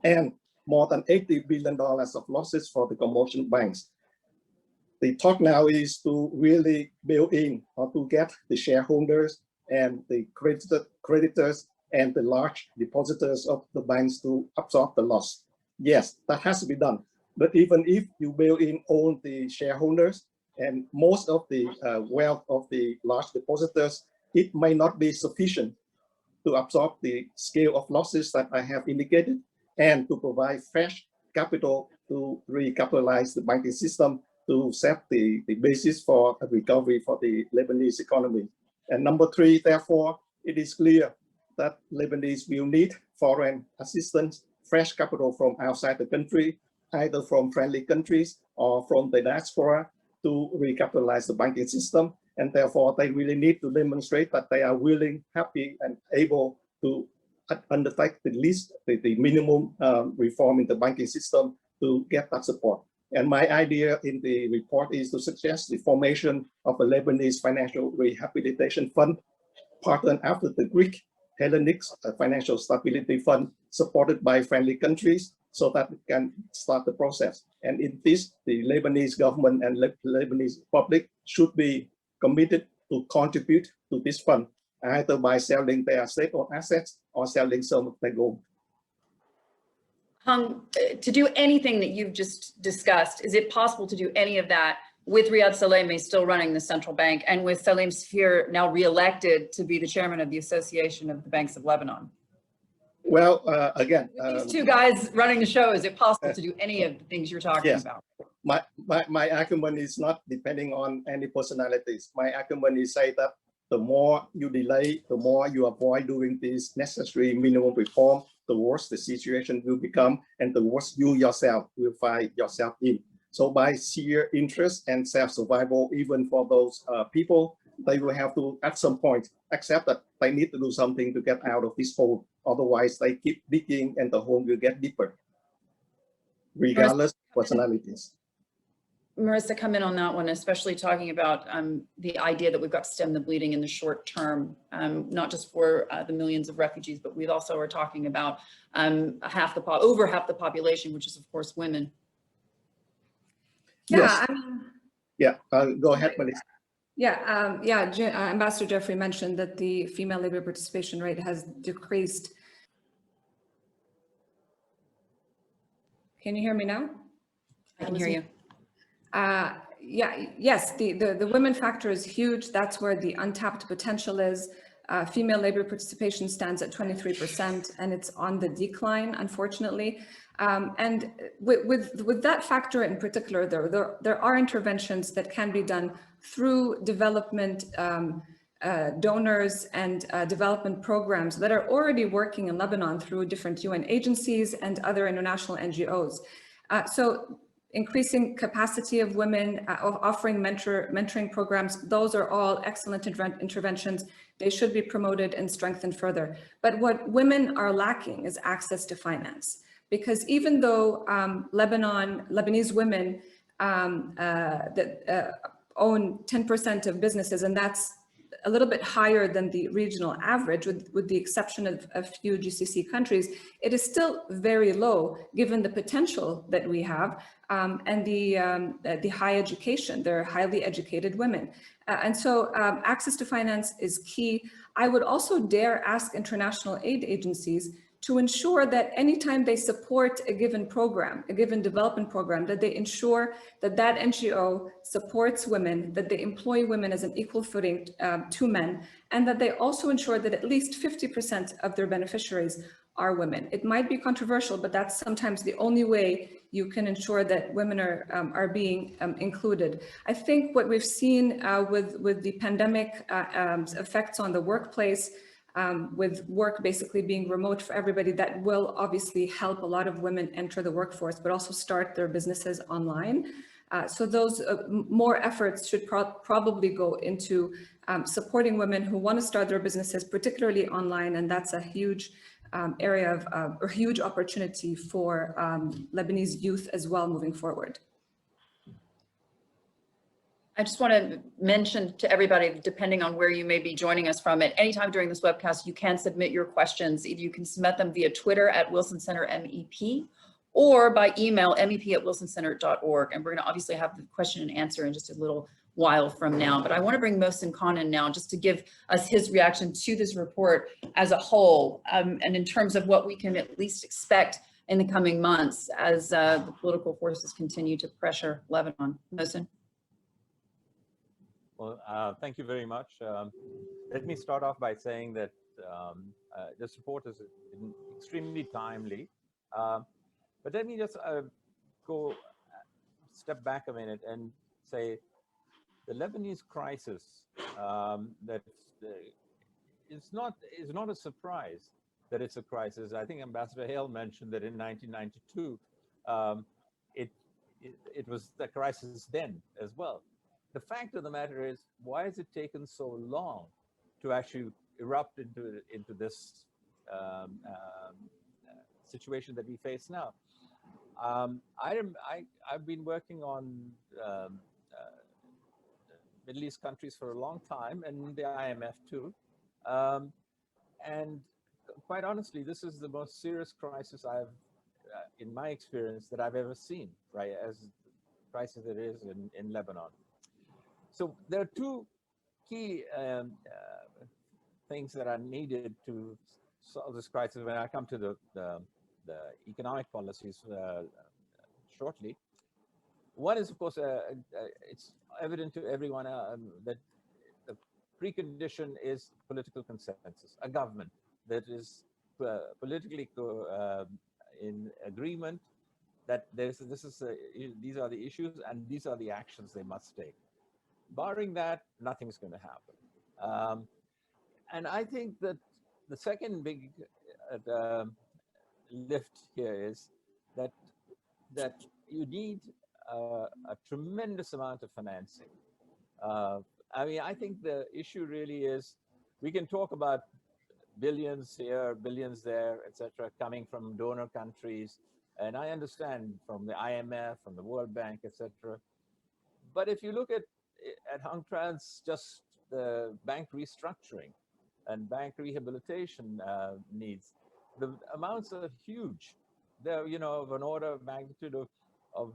and more than $80 billion of losses for the commercial banks. The talk now is to really build in or to get the shareholders and the creditors and the large depositors of the banks to absorb the loss. Yes, that has to be done. But even if you build in all the shareholders and most of the wealth of the large depositors, it may not be sufficient to absorb the scale of losses that I have indicated and to provide fresh capital to recapitalize the banking system to set the basis for a recovery for the Lebanese economy. And number three, therefore, it is clear that Lebanese will need foreign assistance, fresh capital from outside the country, either from friendly countries or from the diaspora to recapitalize the banking system. And therefore, they really need to demonstrate that they are willing, happy, and able to undertake at least the minimum reform in the banking system to get that support. And my idea in the report is to suggest the formation of a Lebanese financial rehabilitation fund, patterned after the Greek Hellenic Financial Stability Fund, supported by friendly countries, so that it can start the process. And in this, the Lebanese government and Lebanese public should be committed to contribute to this fund, either by selling their state-owned assets or selling some of their gold. Hung, to do anything that you've just discussed, is it possible to do any of that with Riyad Salameh still running the central bank and with Salim Safir now re-elected to be the chairman of the Association of the Banks of Lebanon? Well, again, these two guys running the show, is it possible to do any of the things you're talking yes. about? My argument is not depending on any personalities. My argument is say that the more you delay, the more you avoid doing this necessary minimum reform, the worse the situation will become, and the worse you yourself will find yourself in. So by sheer interest and self-survival, even for those people, they will have to, at some point, accept that they need to do something to get out of this hole. Otherwise, they keep digging and the hole will get deeper, regardless of personalities. Marissa, come in on that one, especially talking about the idea that we've got to stem the bleeding in the short term, not just for the millions of refugees, but we also are talking about over half the population, which is of course women. Yes. Yeah, I mean, Yeah, go ahead, Melissa. Ambassador Jeffrey mentioned that the female labor participation rate has decreased. Can you hear me now? I can hear you. Yes, the women factor is huge. That's where the untapped potential is. Female labor participation stands at 23%, and it's on the decline, unfortunately. And with that factor in particular, there are interventions that can be done through development donors and development programs that are already working in Lebanon through different UN agencies and other international NGOs. So increasing capacity of women, offering mentoring programs, those are all excellent interventions. They should be promoted and strengthened further. But what women are lacking is access to finance. Because even though Lebanese women own 10% of businesses, and that's a little bit higher than the regional average, with the exception of a few GCC countries, it is still very low given the potential that we have and the high education. They're highly educated women. And so access to finance is key. I would also dare ask international aid agencies to ensure that anytime they support a given program, a given development program, that they ensure that that NGO supports women, that they employ women as an equal footing to men, and that they also ensure that at least 50% of their beneficiaries are women. It might be controversial, but that's sometimes the only way you can ensure that women are being included. I think what we've seen with the pandemic effects on the workplace, with work basically being remote for everybody, that will obviously help a lot of women enter the workforce, but also start their businesses online. So those more efforts should probably go into supporting women who want to start their businesses, particularly online, and that's a huge area of a huge opportunity for Lebanese youth as well moving forward. I just want to mention to everybody, depending on where you may be joining us from, at any time during this webcast, you can submit your questions. Either you can submit them via Twitter at Wilson Center MEP, or by email, mep@wilsoncenter.org. And we're going to obviously have the question and answer in just a little while from now. But I want to bring Mohsen Khan in now just to give us his reaction to this report as a whole, and in terms of what we can at least expect in the coming months as the political forces continue to pressure Lebanon. Mohsen. Well, thank you very much. Let me start off by saying that this report is extremely timely. But let me just go step back a minute and say the Lebanese crisis that is not a surprise that it's a crisis. I think Ambassador Hale mentioned that in 1992 it was the crisis then as well. The fact of the matter is, why has it taken so long to actually erupt into this situation that we face now? I've been working on Middle East countries for a long time, and the IMF too. And quite honestly, this is the most serious crisis in my experience, that I've ever seen, right, as crisis it is in Lebanon. So there are two key things that are needed to solve this crisis when I come to the economic policies shortly. One is, of course, it's evident to everyone that the precondition is political consensus, a government that is politically in agreement that these are the issues and these are the actions they must take. Barring that, nothing's going to happen. And I think that the second big lift here is that you need a tremendous amount of financing. I mean, I think the issue really is, we can talk about billions here, billions there, etc., coming from donor countries, and I understand from the IMF, from the World Bank, etc. But if you look at Hong Tran's just the bank restructuring and bank rehabilitation needs, the amounts are huge. They're, of an order of magnitude of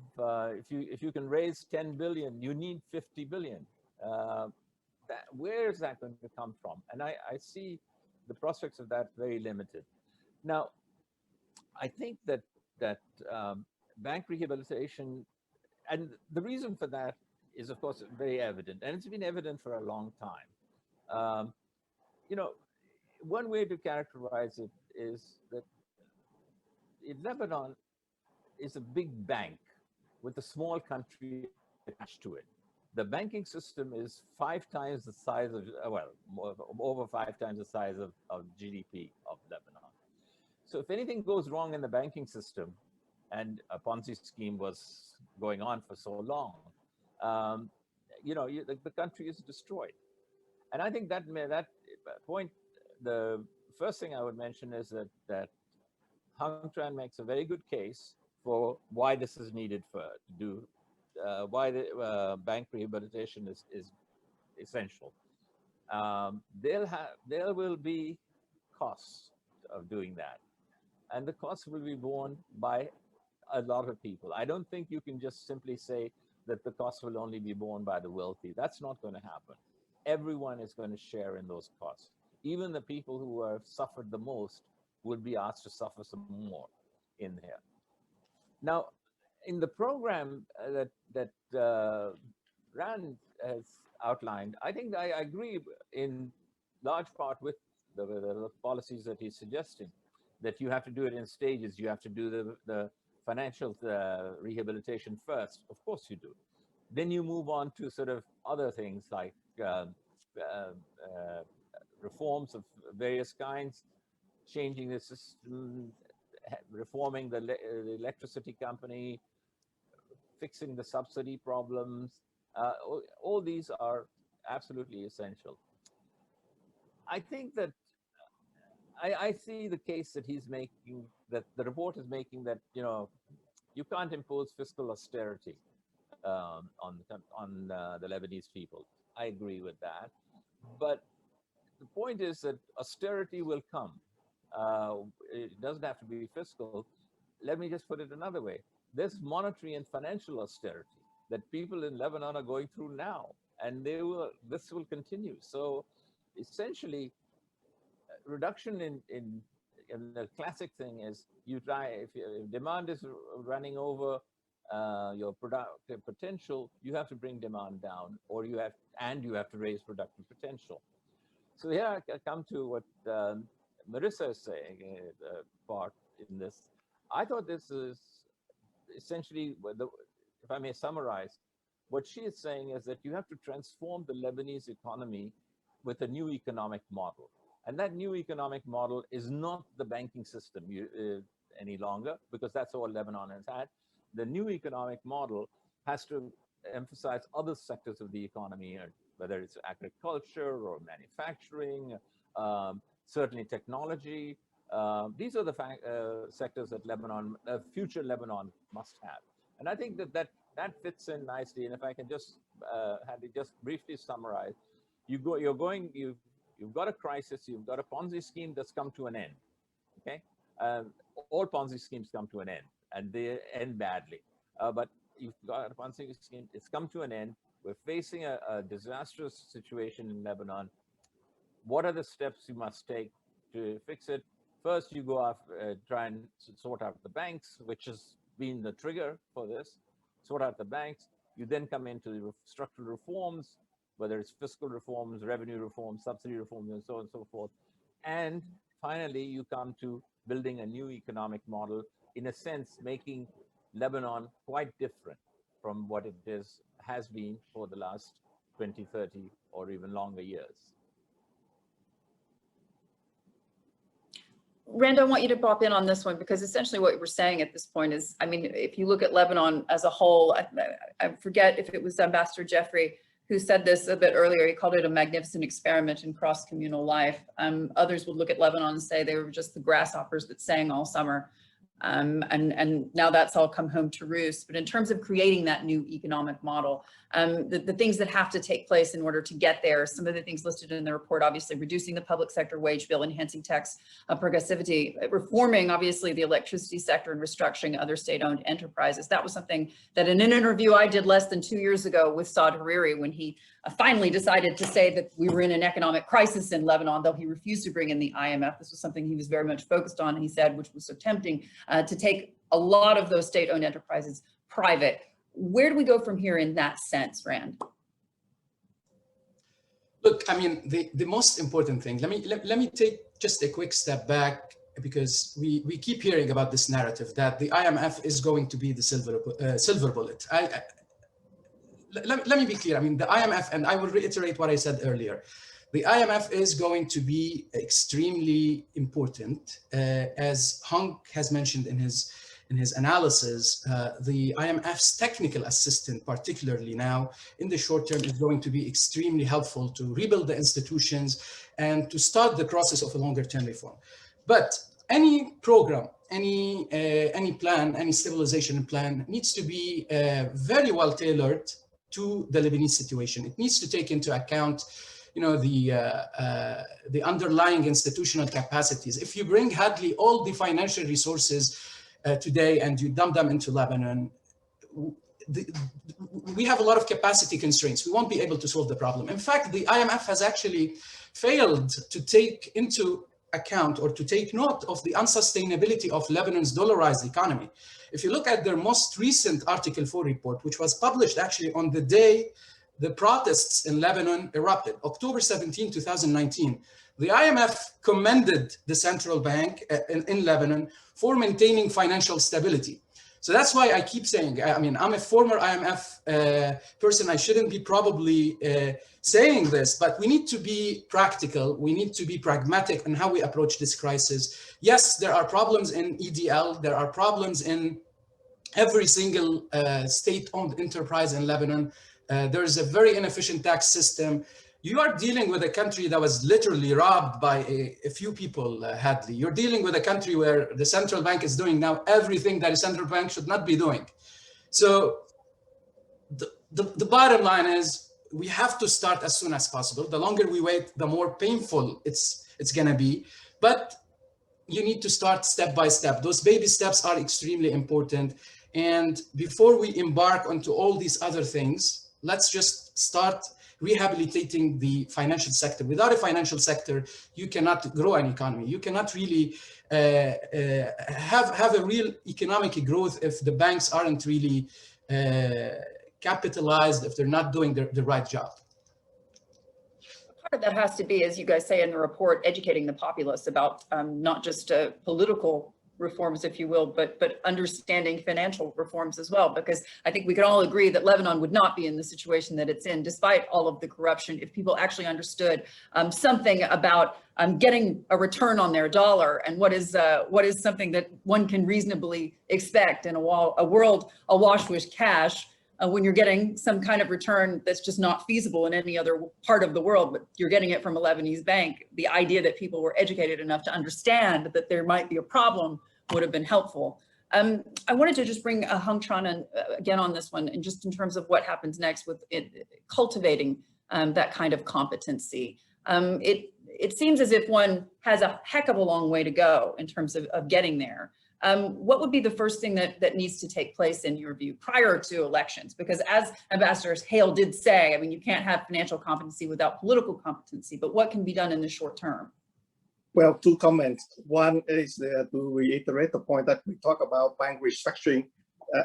if you can raise 10 billion, you need 50 billion. where is that going to come from? And I see the prospects of that very limited. Now, I think that bank rehabilitation, and the reason for that is, of course, very evident, and it's been evident for a long time. You know, one way to characterize it is that Lebanon is a big bank with a small country attached to it. The banking system is 5 times the size of, over 5 times the size of GDP of Lebanon. So if anything goes wrong in the banking system, and a Ponzi scheme was going on for so long, you know, the country is destroyed. And I think that point, the first thing I would mention is that Hang Tran makes a very good case for why this is needed why the bank rehabilitation is essential. There will be costs of doing that, and the costs will be borne by a lot of people. I don't think you can just simply say that the costs will only be borne by the wealthy. That's not going to happen. Everyone is going to share in those costs. Even the people who have suffered the most would be asked to suffer some more in here. Now, in the program that Rand has outlined, I think I agree in large part with the policies that he's suggesting, that you have to do it in stages. You have to do the financial rehabilitation first. Of course you do. Then you move on to sort of other things like reforms of various kinds, changing the system, reforming the electricity company, fixing the subsidy problems. All these are absolutely essential. I think that I see the case that he's making, that the report is making, that, you know, you can't impose fiscal austerity on the Lebanese people. I agree with that. But the point is that austerity will come. It doesn't have to be fiscal. Let me just put it another way. There's monetary and financial austerity that people in Lebanon are going through now, and this will continue. So essentially, reduction in the classic thing is, you try, if demand is running over your productive potential, you have to bring demand down, or you have to raise productive potential. So here I come to what Marissa is saying, part in this. I thought this is essentially, if I may summarize, what she is saying is that you have to transform the Lebanese economy with a new economic model. And that new economic model is not the banking system any longer, because that's all Lebanon has had. The new economic model has to emphasize other sectors of the economy, whether it's agriculture or manufacturing, certainly technology. These are the sectors that Lebanon, future Lebanon, must have. And I think that fits in nicely. And if I can just briefly summarize, you've got a crisis, you've got a Ponzi scheme that's come to an end. Okay, all Ponzi schemes come to an end, and they end badly. But you've got a Ponzi scheme; it's come to an end. We're facing a disastrous situation in Lebanon. What are the steps you must take to fix it? First, you go off, try and sort out the banks, which has been the trigger for this. Sort out the banks. You then come into structural reforms, whether it's fiscal reforms, revenue reforms, subsidy reforms, and so on and so forth. And finally, you come to building a new economic model, in a sense, making Lebanon quite different from what it has been for the last 20, 30, or even longer years. Rand, I want you to pop in on this one, because essentially what we're saying at this point is, I mean, if you look at Lebanon as a whole, I forget if it was Ambassador Jeffrey who said this a bit earlier. He called it a magnificent experiment in cross-communal life. Others would look at Lebanon and say they were just the grasshoppers that sang all summer. And now that's all come home to roost. But in terms of creating that new economic model, the things that have to take place in order to get there, some of the things listed in the report, obviously reducing the public sector wage bill, enhancing tax progressivity, reforming obviously the electricity sector and restructuring other state-owned enterprises. That was something that in an interview I did less than 2 years ago with Saad Hariri, when he finally decided to say that we were in an economic crisis in Lebanon, though he refused to bring in the IMF. This was something he was very much focused on, he said, which was so tempting to take a lot of those state-owned enterprises private. Where do we go from here in that sense, Rand? Look, I mean, the most important thing, let me take just a quick step back, because we keep hearing about this narrative that the IMF is going to be the silver bullet. Let me be clear. I mean, the IMF, and I will reiterate what I said earlier, the IMF is going to be extremely important. As Hung has mentioned in his analysis, the IMF's technical assistant, particularly now in the short term, is going to be extremely helpful to rebuild the institutions and to start the process of a longer term reform. But any program, any plan, any stabilization plan needs to be very well tailored to the Lebanese situation. It needs to take into account, you know, the underlying institutional capacities. If you bring, Hadley, all the financial resources today and you dump them into Lebanon, we have a lot of capacity constraints. We won't be able to solve the problem. In fact, the IMF has actually failed to take into account or to take note of the unsustainability of Lebanon's dollarized economy. If you look at their most recent Article 4 report, which was published actually on the day the protests in Lebanon erupted, October 17, 2019, the IMF commended the central bank in Lebanon for maintaining financial stability. So that's why I keep saying, I mean, I'm a former IMF person. I shouldn't be probably saying this, but we need to be practical. We need to be pragmatic in how we approach this crisis. Yes, there are problems in EDL. There are problems in every single state-owned enterprise in Lebanon. There's a very inefficient tax system. You are dealing with a country that was literally robbed by a few people, Hadley. You're dealing with a country where the central bank is doing now everything that a central bank should not be doing. So the bottom line is we have to start as soon as possible. The longer we wait, the more painful it's gonna be. But you need to start step by step. Those baby steps are extremely important. And before we embark onto all these other things, let's just start rehabilitating the financial sector. Without a financial sector, you cannot grow an economy. You cannot really have a real economic growth if the banks aren't really capitalized, if they're not doing the right job. Part of that has to be, as you guys say in the report, educating the populace about not just political reforms, if you will, but understanding financial reforms as well, because I think we can all agree that Lebanon would not be in the situation that it's in, despite all of the corruption, if people actually understood something about getting a return on their dollar and what is something that one can reasonably expect in a world awash with cash. When you're getting some kind of return that's just not feasible in any other part of the world, but you're getting it from a Lebanese bank, the idea that people were educated enough to understand that there might be a problem would have been helpful. I wanted to just bring Hung Tran in again on this one, and just in terms of what happens next with cultivating that kind of competency. It seems as if one has a heck of a long way to go in terms of getting there. What would be the first thing that needs to take place in your view prior to elections? Because as Ambassador Hale did say, I mean, you can't have financial competency without political competency, but what can be done in the short term? Well, two comments. One is to reiterate the point that we talk about bank restructuring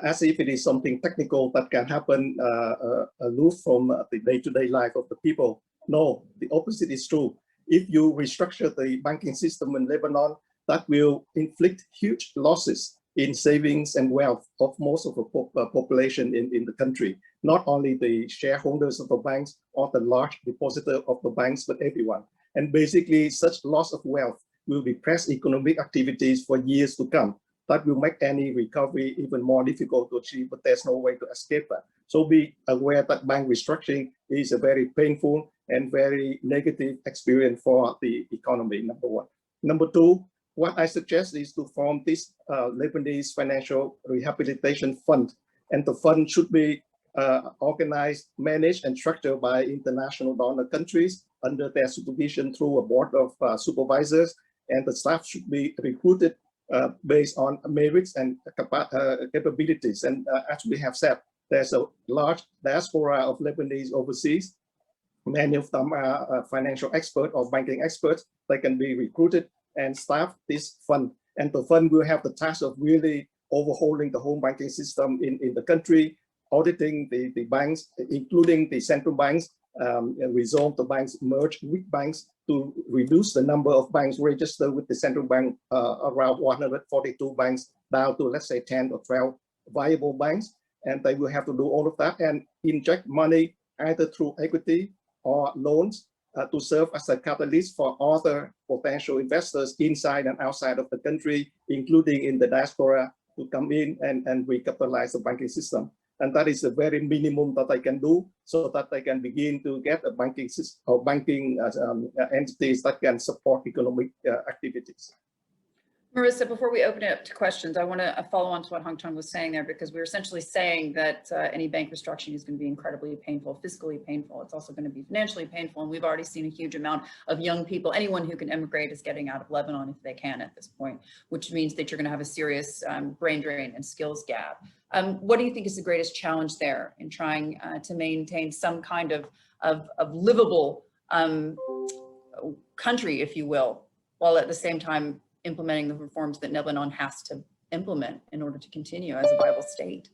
as if it is something technical that can happen aloof from the day-to-day life of the people. No, the opposite is true. If you restructure the banking system in Lebanon, that will inflict huge losses in savings and wealth of most of the population in the country. Not only the shareholders of the banks or the large depositor of the banks, but everyone. And basically, such loss of wealth will depress economic activities for years to come. That will make any recovery even more difficult to achieve, but there's no way to escape that. So be aware that bank restructuring is a very painful and very negative experience for the economy, number one. Number two, what I suggest is to form this Lebanese Financial Rehabilitation Fund. And the fund should be organized, managed, and structured by international donor countries under their supervision through a board of supervisors. And the staff should be recruited based on merits and capabilities. And as we have said, there's a large diaspora of Lebanese overseas. Many of them are financial experts or banking experts. They can be recruited and staff this fund. And the fund will have the task of really overhauling the whole banking system in the country, auditing the banks, including the central banks, and resolve the banks, merge with banks to reduce the number of banks registered with the central bank, around 142 banks down to, let's say, 10 or 12 viable banks. And they will have to do all of that and inject money either through equity or loans to serve as a catalyst for other potential investors inside and outside of the country, including in the diaspora, to come in and recapitalize the banking system. And that is the very minimum that they can do so that they can begin to get a banking system or banking entities that can support economic activities. Marissa, before we open it up to questions, I want to follow on to what Hong Chong was saying there, because we're essentially saying that any bank restructuring is going to be incredibly painful, fiscally painful. It's also going to be financially painful. And we've already seen a huge amount of young people. Anyone who can emigrate is getting out of Lebanon if they can at this point, which means that you're going to have a serious brain drain and skills gap. What do you think is the greatest challenge there in trying to maintain some kind of livable country, if you will, while at the same time implementing the reforms that Lebanon has to implement in order to continue as a viable state?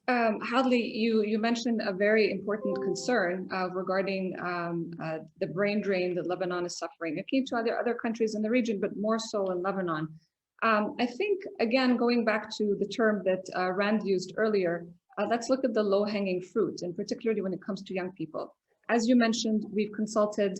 Hadley, you mentioned a very important concern regarding the brain drain that Lebanon is suffering. It came to other countries in the region, but more so in Lebanon. I think, again, going back to the term that Rand used earlier, let's look at the low-hanging fruit, and particularly when it comes to young people. As you mentioned, we've consulted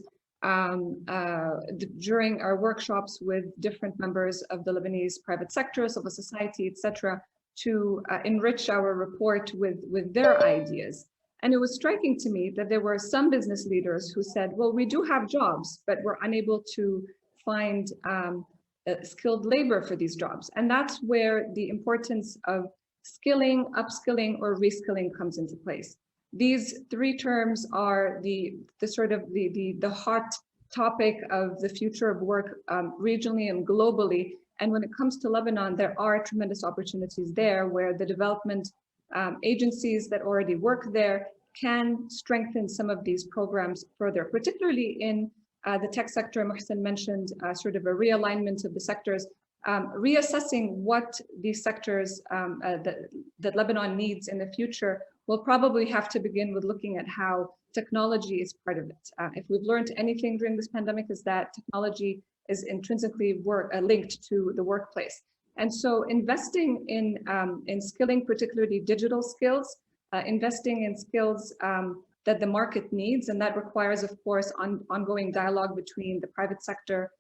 during our workshops with different members of the Lebanese private sector, civil society, etc., to enrich our report with their ideas. And it was striking to me that there were some business leaders who said, well, we do have jobs, but we're unable to find skilled labor for these jobs. And that's where the importance of skilling, upskilling, or reskilling comes into place. These three terms are the hot topic of the future of work regionally and globally. And when it comes to Lebanon, there are tremendous opportunities there where the development agencies that already work there can strengthen some of these programs further, particularly in the tech sector. Mohsen mentioned sort of a realignment of the sectors, reassessing what these sectors that Lebanon needs in the future. We'll probably have to begin with looking at how technology is part of it. If we've learned anything during this pandemic, is that technology is intrinsically linked to the workplace. And so investing in skilling, particularly digital skills, investing in skills that the market needs, and that requires, of course, ongoing dialogue between the private sector,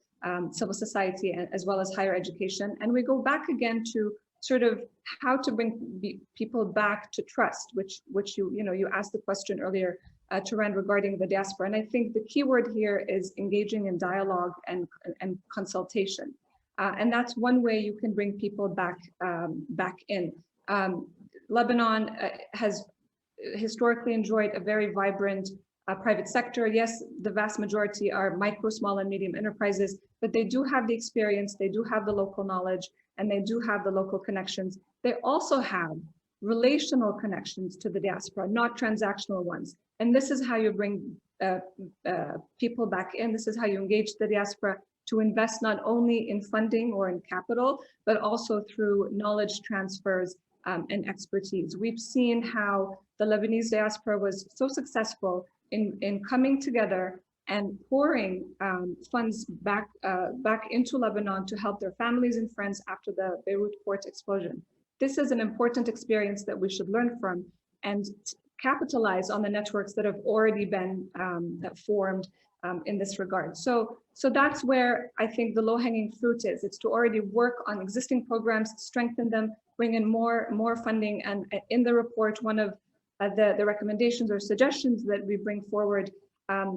civil society, as well as higher education. And we go back again to sort of how to bring people back to trust, which you asked the question earlier, Turan, regarding the diaspora. And I think the key word here is engaging in dialogue and consultation. And that's one way you can bring people back in. Lebanon has historically enjoyed a very vibrant private sector. Yes, the vast majority are micro, small, and medium enterprises, but they do have the experience, they do have the local knowledge, and they do have the local connections. They also have relational connections to the diaspora, not transactional ones. And this is how you bring people back in. This is how you engage the diaspora to invest not only in funding or in capital, but also through knowledge transfers and expertise. We've seen how the Lebanese diaspora was so successful in coming together and pouring funds back into Lebanon to help their families and friends after the Beirut port explosion. This is an important experience that we should learn from and capitalize on the networks that have already been formed in this regard. So that's where I think the low-hanging fruit is. It's to already work on existing programs, strengthen them, bring in more funding. And in the report, one of the recommendations or suggestions that we bring forward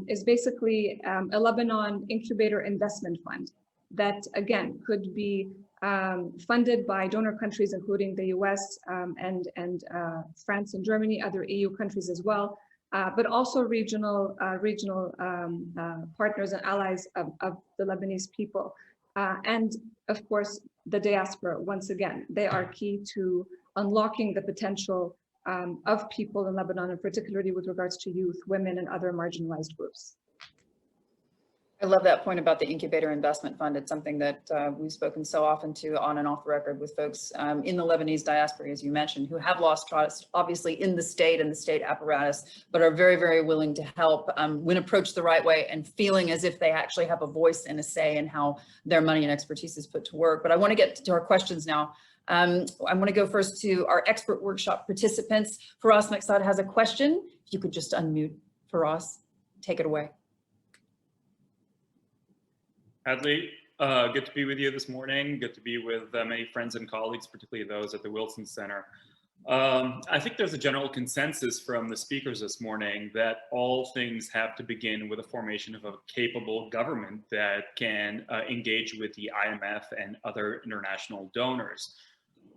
is basically a Lebanon incubator investment fund. that, again, could be funded by donor countries, including the US and France and Germany, other EU countries as well, but also regional partners and allies of the Lebanese people. And of course, the diaspora, once again, they are key to unlocking the potential of people in Lebanon, and particularly with regards to youth, women, and other marginalized groups. I love that point about the incubator investment fund. It's something that we've spoken so often to on and off the record with folks in the Lebanese diaspora, as you mentioned, who have lost trust, obviously, in the state and the state apparatus, but are very, very willing to help when approached the right way and feeling as if they actually have a voice and a say in how their money and expertise is put to work. But I want to get to our questions now. I want to go first to our expert workshop participants. Faraz Maqsad has a question. If you could just unmute Faraz, take it away. Hadley, good to be with you this morning. Good to be with many friends and colleagues, particularly those at the Wilson Center. I think there's a general consensus from the speakers this morning that all things have to begin with a formation of a capable government that can engage with the IMF and other international donors.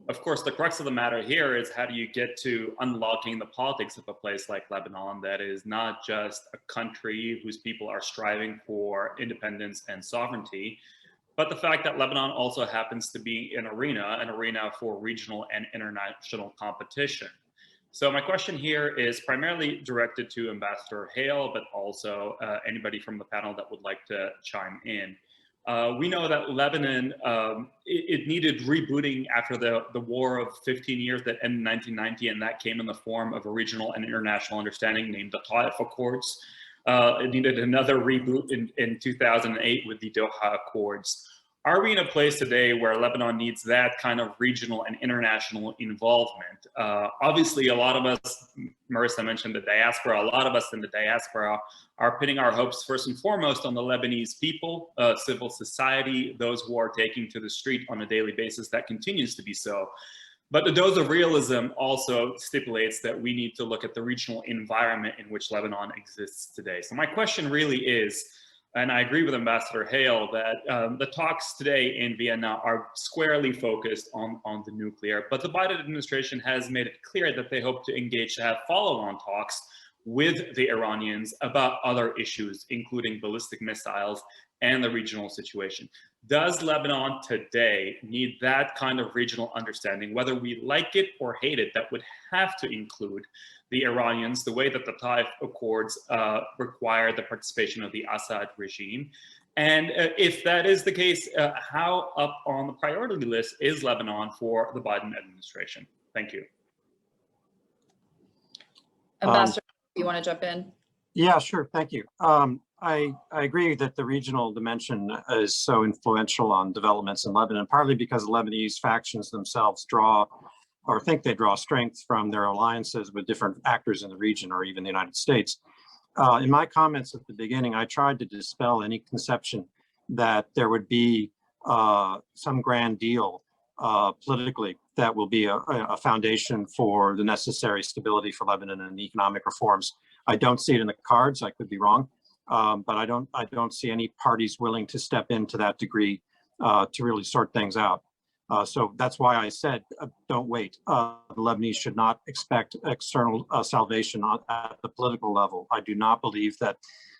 Of course, the crux of the matter here is how do you get to unlocking the politics of a place like Lebanon that is not just a country whose people are striving for independence and sovereignty, but the fact that Lebanon also happens to be an arena for regional and international competition. So my question here is primarily directed to Ambassador Hale, but also anybody from the panel that would like to chime in. We know that Lebanon, it needed rebooting after the war of 15 years that ended in 1990, and that came in the form of a regional and international understanding named the Taif Accords. It needed another reboot in 2008 with the Doha Accords. Are we in a place today where Lebanon needs that kind of regional and international involvement? Obviously, a lot of us, Marissa mentioned the diaspora, a lot of us in the diaspora are pinning our hopes first and foremost on the Lebanese people, civil society, those who are taking to the street on a daily basis. That continues to be so. But the dose of realism also stipulates that we need to look at the regional environment in which Lebanon exists today. So my question really is, and I agree with Ambassador Hale that the talks today in Vienna are squarely focused on the nuclear, but the Biden administration has made it clear that they hope to engage to have follow-on talks with the Iranians about other issues, including ballistic missiles and the regional situation. Does Lebanon today need that kind of regional understanding, whether we like it or hate it, that would have to include the Iranians, the way that the Taif Accords require the participation of the Assad regime? And if that is the case, how up on the priority list is Lebanon for the Biden administration? Thank you. Ambassador, you want to jump in? Yeah, sure. Thank you. I agree that the regional dimension is so influential on developments in Lebanon, partly because the Lebanese factions themselves draw or think they draw strength from their alliances with different actors in the region or even the United States. In my comments at the beginning, I tried to dispel any conception that there would be some grand deal politically that will be a foundation for the necessary stability for Lebanon and economic reforms. I don't see it in the cards. I could be wrong, but I don't see any parties willing to step in to that degree to really sort things out. So that's why I said, don't wait. The Lebanese should not expect external salvation at the political level. I do not believe that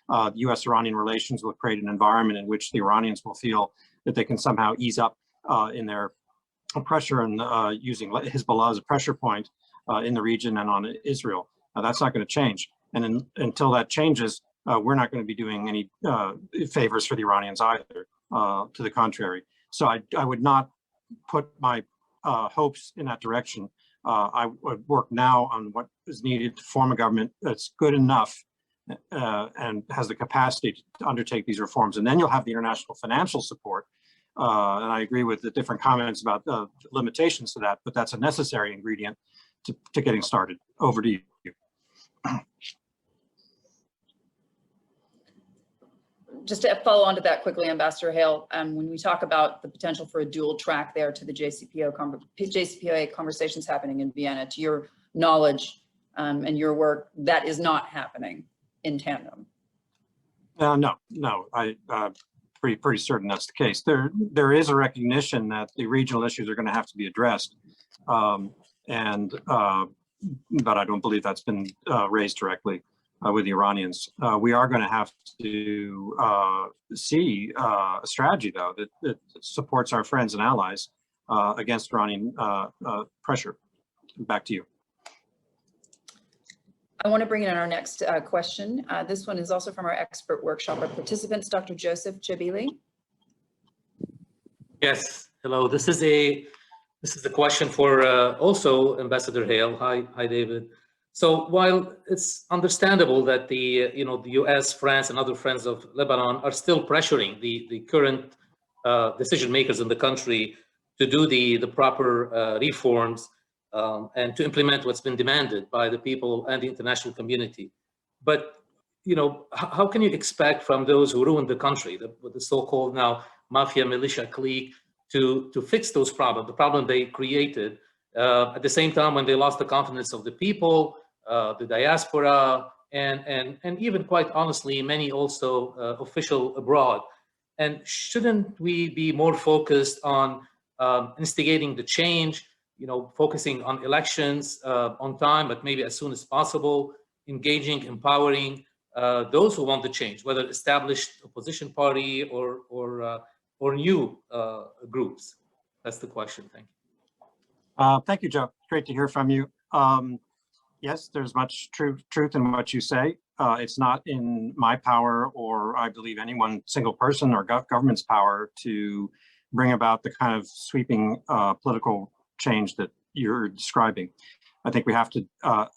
U.S.-Iranian relations will create an environment in which the Iranians will feel that they can somehow ease up in their pressure and using Hezbollah as a pressure point in the region and on Israel. That's not going to change. And until that changes, we're not going to be doing any favors for the Iranians either, to the contrary. So I would not put my hopes in that direction. I would work now on what is needed to form a government that's good enough and has the capacity to undertake these reforms. And then you'll have the international financial support. And I agree with the different comments about the limitations to that, but that's a necessary ingredient to getting started. Over to you. Just to follow on to that quickly, Ambassador Hale, when we talk about the potential for a dual track there to the JCPOA conversations happening in Vienna, to your knowledge and your work, that is not happening in tandem. No. pretty certain that's the case. There is a recognition that the regional issues are going to have to be addressed, but I don't believe that's been raised directly with the Iranians. We are going to have to see a strategy, though, that supports our friends and allies against Iranian pressure. Back to you. I want to bring in our next question. This one is also from our expert workshop participants, Dr. Joseph Jabili. Yes, hello. This is a question for also Ambassador Hale. Hi, David. So while it's understandable that the U.S., France, and other friends of Lebanon are still pressuring the current decision makers in the country to do the proper reforms and to implement what's been demanded by the people and the international community. But, how can you expect from those who ruined the country, the so-called now mafia militia clique, to fix those problems, the problem they created, at the same time when they lost the confidence of the people, the diaspora, and even quite honestly, many also official abroad? And shouldn't we be more focused on instigating the change, focusing on elections on time, but maybe as soon as possible, engaging, empowering those who want the change, whether established opposition party or new groups? That's the question. Thank you. Thank you, Joe. Great to hear from you. Yes, there's much truth in what you say. It's not in my power, or I believe any one single person or government's power, to bring about the kind of sweeping political change that you're describing. I think we have to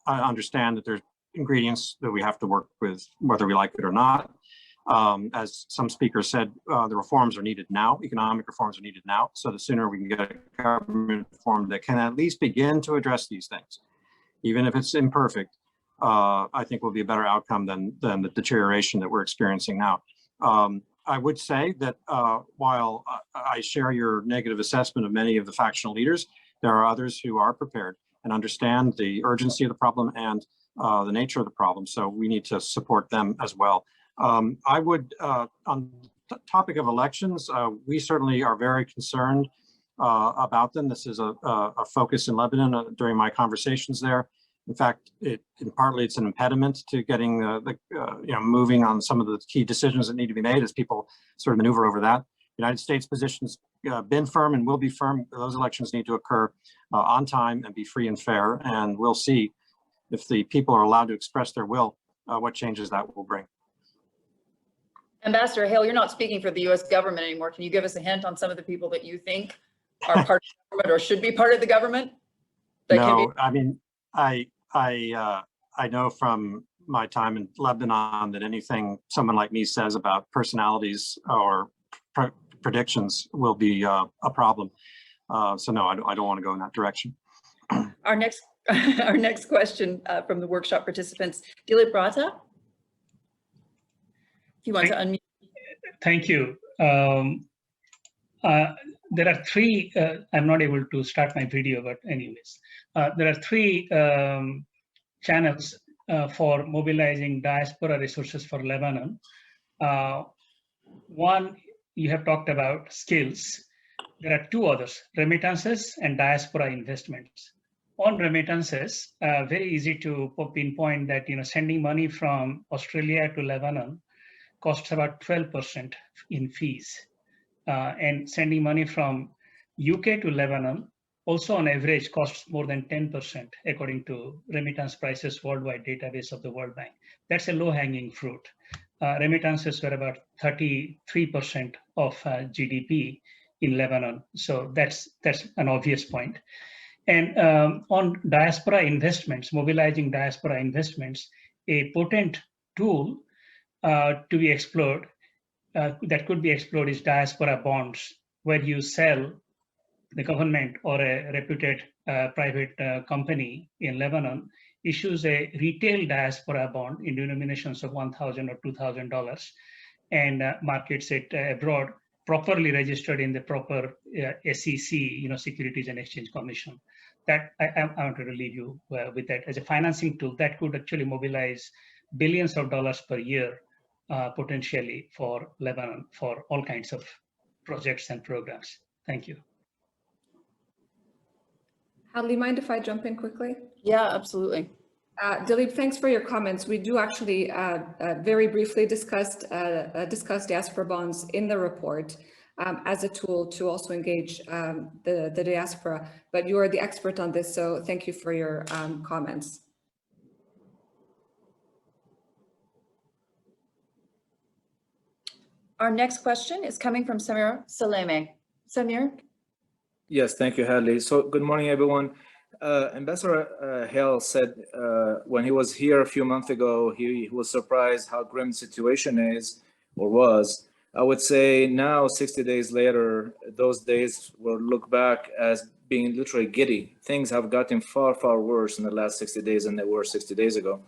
understand that there's ingredients that we have to work with, whether we like it or not. As some speakers said, the reforms are needed now. Economic reforms are needed now. So the sooner we can get a government reform that can at least begin to address these things, even if it's imperfect, I think will be a better outcome than the deterioration that we're experiencing now. I would say that while I share your negative assessment of many of the factional leaders, there are others who are prepared and understand the urgency of the problem and the nature of the problem. So we need to support them as well. I would, on the topic of elections, we certainly are very concerned about them. This is a focus in Lebanon during my conversations there. In fact, partly it's an impediment to getting moving on some of the key decisions that need to be made as people sort of maneuver over that. The United States position's been firm and will be firm. Those elections need to occur on time and be free and fair. And we'll see if the people are allowed to express their will, what changes that will bring. Ambassador Hale, you're not speaking for the U.S. government anymore. Can you give us a hint on some of the people that you think are part of the government or should be part of the government? No, I mean, I know from my time in Lebanon that anything someone like me says about personalities or predictions will be a problem. So no, I don't want to go in that direction. Our next question from the workshop participants, Dilip Rata. If you want to unmute. Thank you. There are three, I'm not able to start my video, but anyways, there are three channels for mobilizing diaspora resources for Lebanon. One, you have talked about skills. There are two others, remittances and diaspora investments. On remittances, very easy to pinpoint that sending money from Australia to Lebanon costs about 12% in fees. And sending money from UK to Lebanon also on average costs more than 10% according to remittance prices worldwide database of the World Bank. That's a low-hanging fruit. Remittances were about 33% of GDP in Lebanon. So that's an obvious point. And on diaspora investments, mobilizing diaspora investments, a potent tool to be explored that could be explored is diaspora bonds, where you sell the government or a reputed private company in Lebanon issues a retail diaspora bond in denominations of $1,000 or $2,000 and markets it abroad, properly registered in the proper SEC, Securities and Exchange Commission. That I wanted to leave you with that as a financing tool that could actually mobilize billions of dollars per year potentially for Lebanon for all kinds of projects and programs. Thank you. Hadley, mind if I jump in quickly? Yeah, absolutely. Dilip, thanks for your comments. We do actually very briefly discuss diaspora bonds in the report as a tool to also engage the diaspora, but you are the expert on this, so thank you for your comments. Our next question is coming from Samir Saleme. Samir? Yes, thank you, Hadley. So good morning, everyone. Ambassador Hale said when he was here a few months ago, he was surprised how grim the situation is or was. I would say now, 60 days later, those days will look back as being literally giddy. Things have gotten far, far worse in the last 60 days than they were 60 days ago.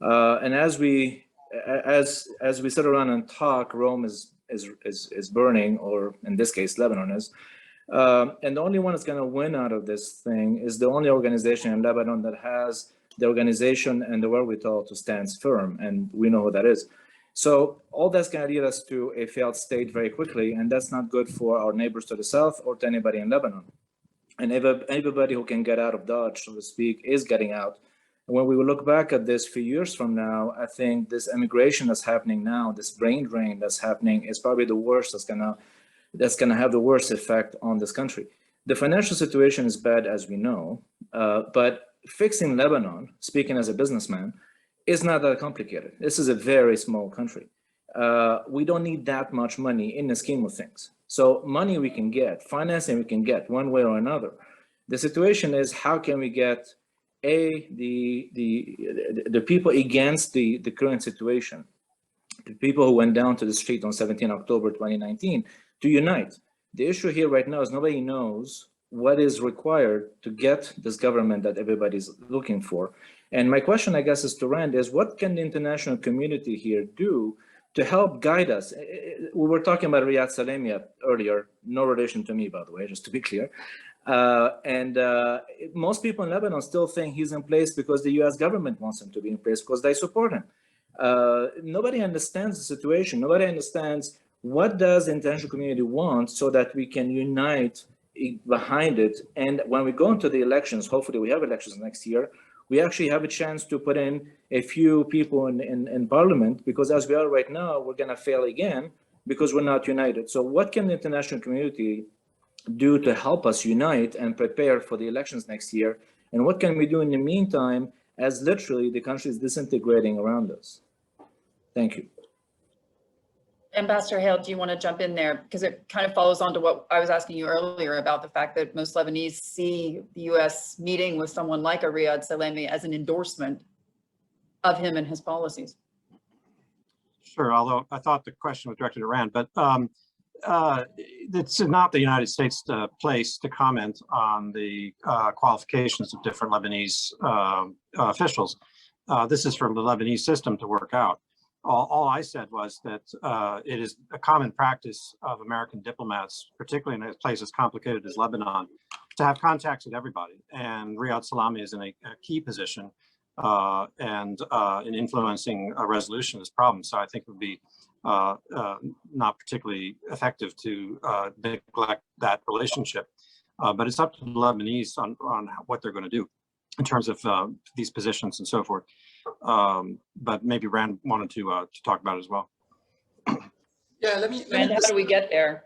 And as we sit around and talk, Rome is burning, or in this case, Lebanon is. And the only one that's going to win out of this thing is the only organization in Lebanon that has the organization and the wherewithal to stand firm, and we know who that is. So all that's going to lead us to a failed state very quickly, and that's not good for our neighbors to the south or to anybody in Lebanon. And everybody who can get out of Dodge, so to speak, is getting out. And when we look back at this a few years from now, I think this immigration that's happening now, this brain drain that's happening, is probably the worst that's going to have the worst effect on this country. The financial situation is bad, as we know, but fixing Lebanon, speaking as a businessman, is not that complicated. This is a very small country. We don't need that much money in the scheme of things. So money we can get, financing we can get one way or another. The situation is, how can we get the people against the current situation, the people who went down to the street on 17 October 2019, to unite. The issue here right now is nobody knows what is required to get this government that everybody's looking for. And my question, I guess, is to Rand, is what can the international community here do to help guide us? We were talking about Riyad Salemi earlier, no relation to me, by the way, just to be clear. Most people in Lebanon still think he's in place because the US government wants him to be in place because they support him. Nobody understands the situation. Nobody understands what does the international community want so that we can unite behind it. And when we go into the elections, hopefully we have elections next year, we actually have a chance to put in a few people in parliament, because as we are right now, we're going to fail again because we're not united. So what can the international community do to help us unite and prepare for the elections next year? And what can we do in the meantime as literally the country is disintegrating around us? Thank you. Ambassador Hale, do you want to jump in there? Because it kind of follows on to what I was asking you earlier about the fact that most Lebanese see the US meeting with someone like a Riyad Salemi as an endorsement of him and his policies. Sure, although I thought the question was directed at Rand, but it's not the United States' place to comment on the qualifications of different Lebanese officials. This is from the Lebanese system to work out. All I said was that it is a common practice of American diplomats, particularly in a place as complicated as Lebanon, to have contacts with everybody. And Riyad Salami is in a key position in influencing a resolution of this problem. So I think it would be not particularly effective to neglect that relationship. But it's up to the Lebanese on what they're going to do in terms of these positions and so forth. But maybe Rand wanted to talk about it as well. Yeah, let me How do we get there?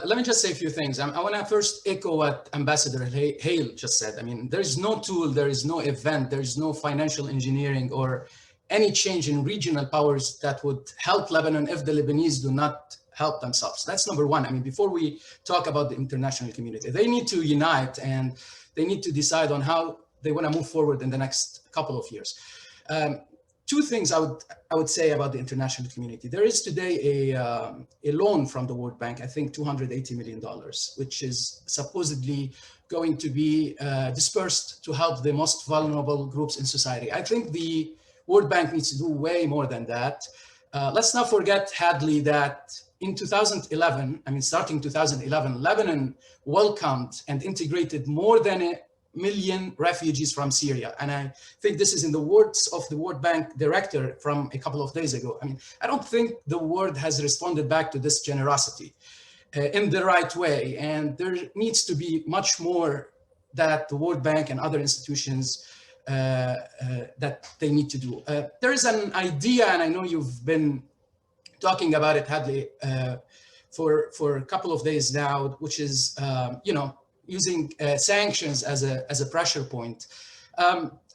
Let me just say a few things. I want to first echo what Ambassador Hale just said. I mean, there is no tool, there is no event, there is no financial engineering or any change in regional powers that would help Lebanon if the Lebanese do not help themselves. That's number one. I mean, before we talk about the international community, they need to unite and they need to decide on how they want to move forward in the next couple of years. Two things I would say about the international community. There is today a loan from the World Bank, I think $280 million, which is supposedly going to be dispersed to help the most vulnerable groups in society. I think the World Bank needs to do way more than that. Let's not forget, Hadley, that in 2011, I mean, starting 2011, Lebanon welcomed and integrated more than million refugees from Syria. And I think this is in the words of the World Bank director from a couple of days ago. I mean, I don't think the world has responded back to this generosity in the right way. And there needs to be much more that the World Bank and other institutions that they need to do. There is an idea, and I know you've been talking about it, Hadley, for a couple of days now, which is using sanctions as a pressure point.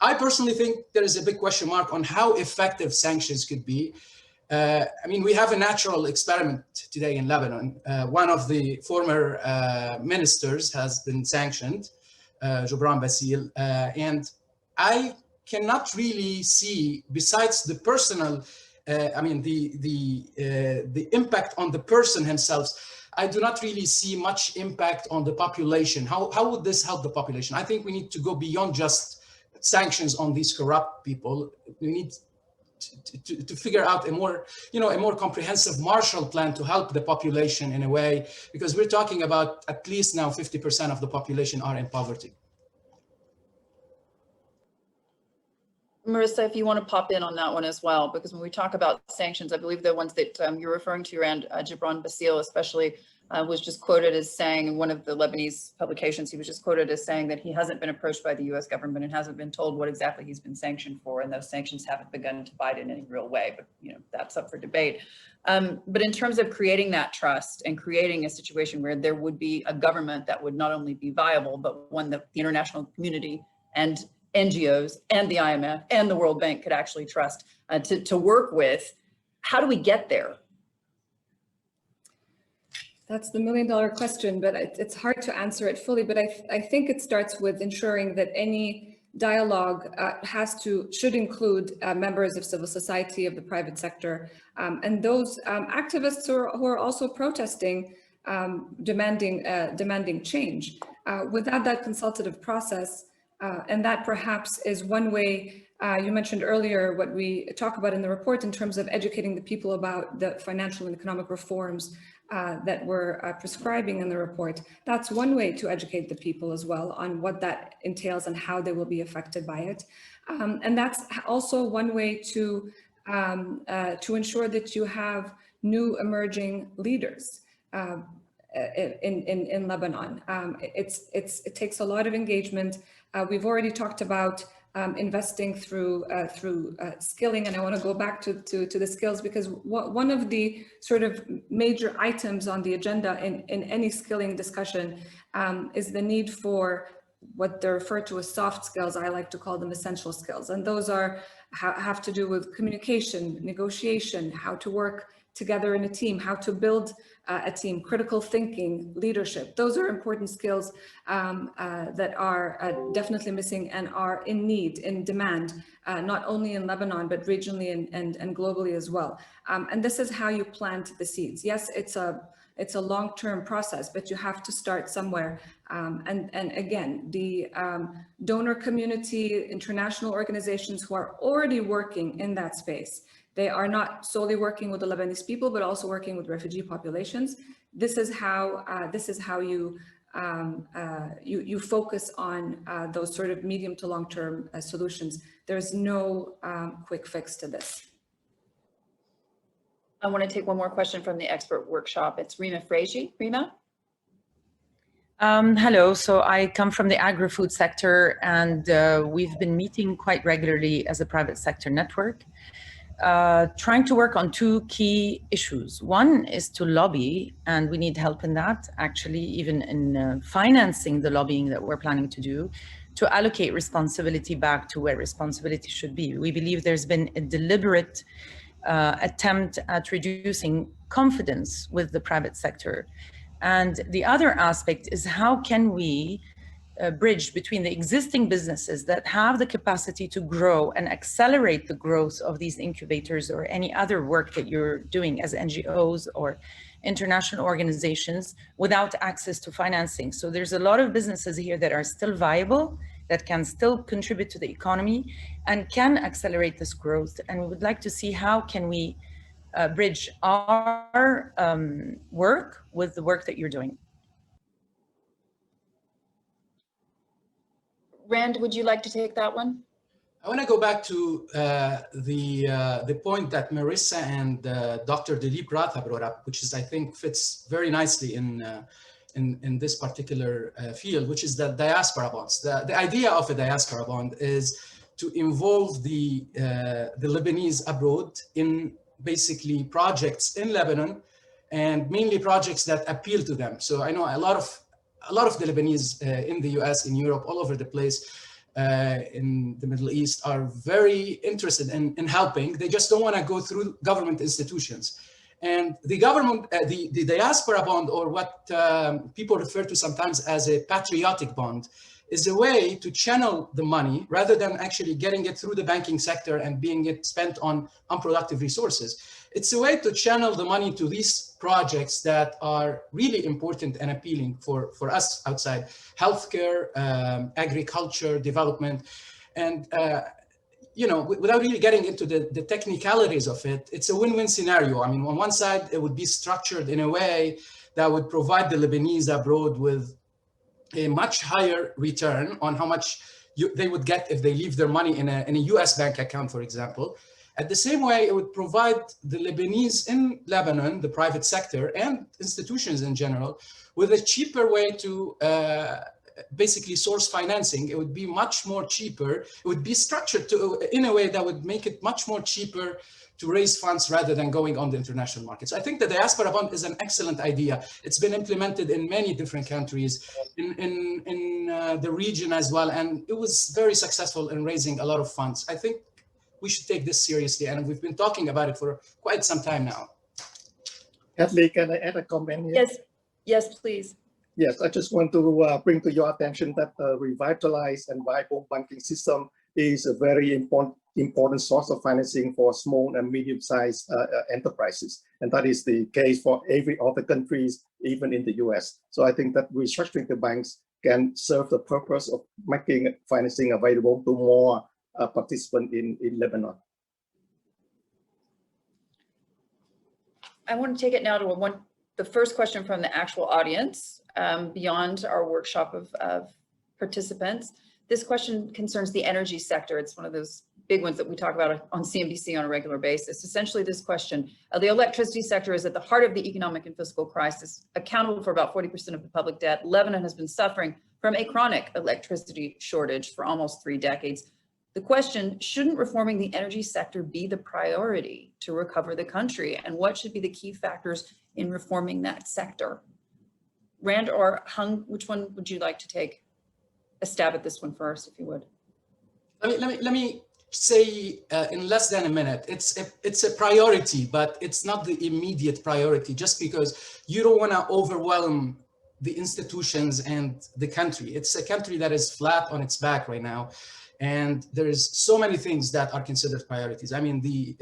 I personally think there is a big question mark on how effective sanctions could be. I mean, we have a natural experiment today in Lebanon. One of the former ministers has been sanctioned, Gibran Bassil, and I cannot really see, besides the personal, I mean, the impact on the person himself, I do not really see much impact on the population. How would this help the population? I think we need to go beyond just sanctions on these corrupt people. We need to figure out a more comprehensive Marshall Plan to help the population in a way, because we're talking about at least now 50% of the population are in poverty. Marissa, if you want to pop in on that one as well, because when we talk about sanctions, I believe the ones that you're referring to around Gibran Bassil especially was just quoted as saying in one of the Lebanese publications, he was just quoted as saying that he hasn't been approached by the US government and hasn't been told what exactly he's been sanctioned for, and those sanctions haven't begun to bite in any real way, but that's up for debate. But in terms of creating that trust and creating a situation where there would be a government that would not only be viable, but one that the international community and NGOs and the IMF and the World Bank could actually trust to work with, how do we get there? That's the million-dollar question, but it's hard to answer it fully. But I think it starts with ensuring that any dialogue should include members of civil society, of the private sector, and those activists who are also protesting, demanding change. Without that consultative process, and that perhaps is one way. You mentioned earlier what we talk about in the report in terms of educating the people about the financial and economic reforms that we're prescribing in the report. That's one way to educate the people as well on what that entails and how they will be affected by it. And that's also one way to ensure that you have new emerging leaders in Lebanon. It takes a lot of engagement. We've already talked about investing through skilling, and I want to go back to the skills, because one of the sort of major items on the agenda in any skilling discussion is the need for what they're referred to as soft skills. I like to call them essential skills, and those have to do with communication, negotiation, how to work together in a team, how to build a team, critical thinking, leadership. Those are important skills that are definitely missing and are in need, in demand, not only in Lebanon, but regionally and globally as well. And this is how you plant the seeds. Yes, it's a long-term process, but you have to start somewhere. And again, the donor community, international organizations who are already working in that space, they are not solely working with the Lebanese people, but also working with refugee populations. This is how you focus on those sort of medium to long-term solutions. There's no quick fix to this. I want to take one more question from the expert workshop. It's Rima Fraji. Rima? Hello, so I come from the agri-food sector, and we've been meeting quite regularly as a private sector network, trying to work on two key issues. One is to lobby, and we need help in that, actually, even in financing the lobbying that we're planning to do, to allocate responsibility back to where responsibility should be. We believe there's been a deliberate attempt at reducing confidence with the private sector. And the other aspect is, how can we bridge between the existing businesses that have the capacity to grow and accelerate the growth of these incubators or any other work that you're doing as NGOs or international organizations without access to financing. So there's a lot of businesses here that are still viable, that can still contribute to the economy and can accelerate this growth. And we would like to see how can we bridge our work with the work that you're doing. Rand, would you like to take that one? I want to go back to the point that Marissa and Dr. Dilip Ratha brought up, which is, I think, fits very nicely in this particular field, which is the diaspora bonds. The idea of a diaspora bond is to involve the Lebanese abroad in basically projects in Lebanon, and mainly projects that appeal to them. So I know a lot of the Lebanese in the US, in Europe, all over the place, in the Middle East, are very interested in helping. They just don't want to go through government institutions. And the government, the diaspora bond, or what people refer to sometimes as a patriotic bond, is a way to channel the money rather than actually getting it through the banking sector and being it spent on unproductive resources. It's a way to channel the money to these projects that are really important and appealing for us outside healthcare, agriculture, development. And you know, without really getting into the technicalities of it, it's a win-win scenario. I mean, on one side, it would be structured in a way that would provide the Lebanese abroad with a much higher return on how much they would get if they leave their money in a US bank account, for example. At the same way, it would provide the Lebanese in Lebanon, the private sector and institutions in general, with a cheaper way to basically source financing. It would be much more cheaper. It would be structured in a way that would make it much more cheaper to raise funds rather than going on the international markets. I think the diaspora bond is an excellent idea. It's been implemented in many different countries in the region as well, and it was very successful in raising a lot of funds. I think we should take this seriously, and we've been talking about it for quite some time now. Hadley, can I add a comment here? Yes, please. Yes, I just want to bring to your attention that a revitalized and viable banking system is a very important source of financing for small and medium-sized enterprises. And that is the case for every other countries, even in the US. So I think that restructuring the banks can serve the purpose of making financing available to more participants in Lebanon. I want to take it now to the first question from the actual audience, beyond our workshop of participants. This question concerns the energy sector. It's one of those big ones that we talk about on CNBC on a regular basis. Essentially this question, the electricity sector is at the heart of the economic and fiscal crisis, accountable for about 40% of the public debt. Lebanon has been suffering from a chronic electricity shortage for almost 3 decades. The question, shouldn't reforming the energy sector be the priority to recover the country? And what should be the key factors in reforming that sector? Rand or Hung, which one would you like to take a stab at this one first, if you would? Let me say in less than a minute, it's a priority, but it's not the immediate priority, just because you don't want to overwhelm the institutions and the country. It's a country that is flat on its back right now. And there's so many things that are considered priorities. I mean, the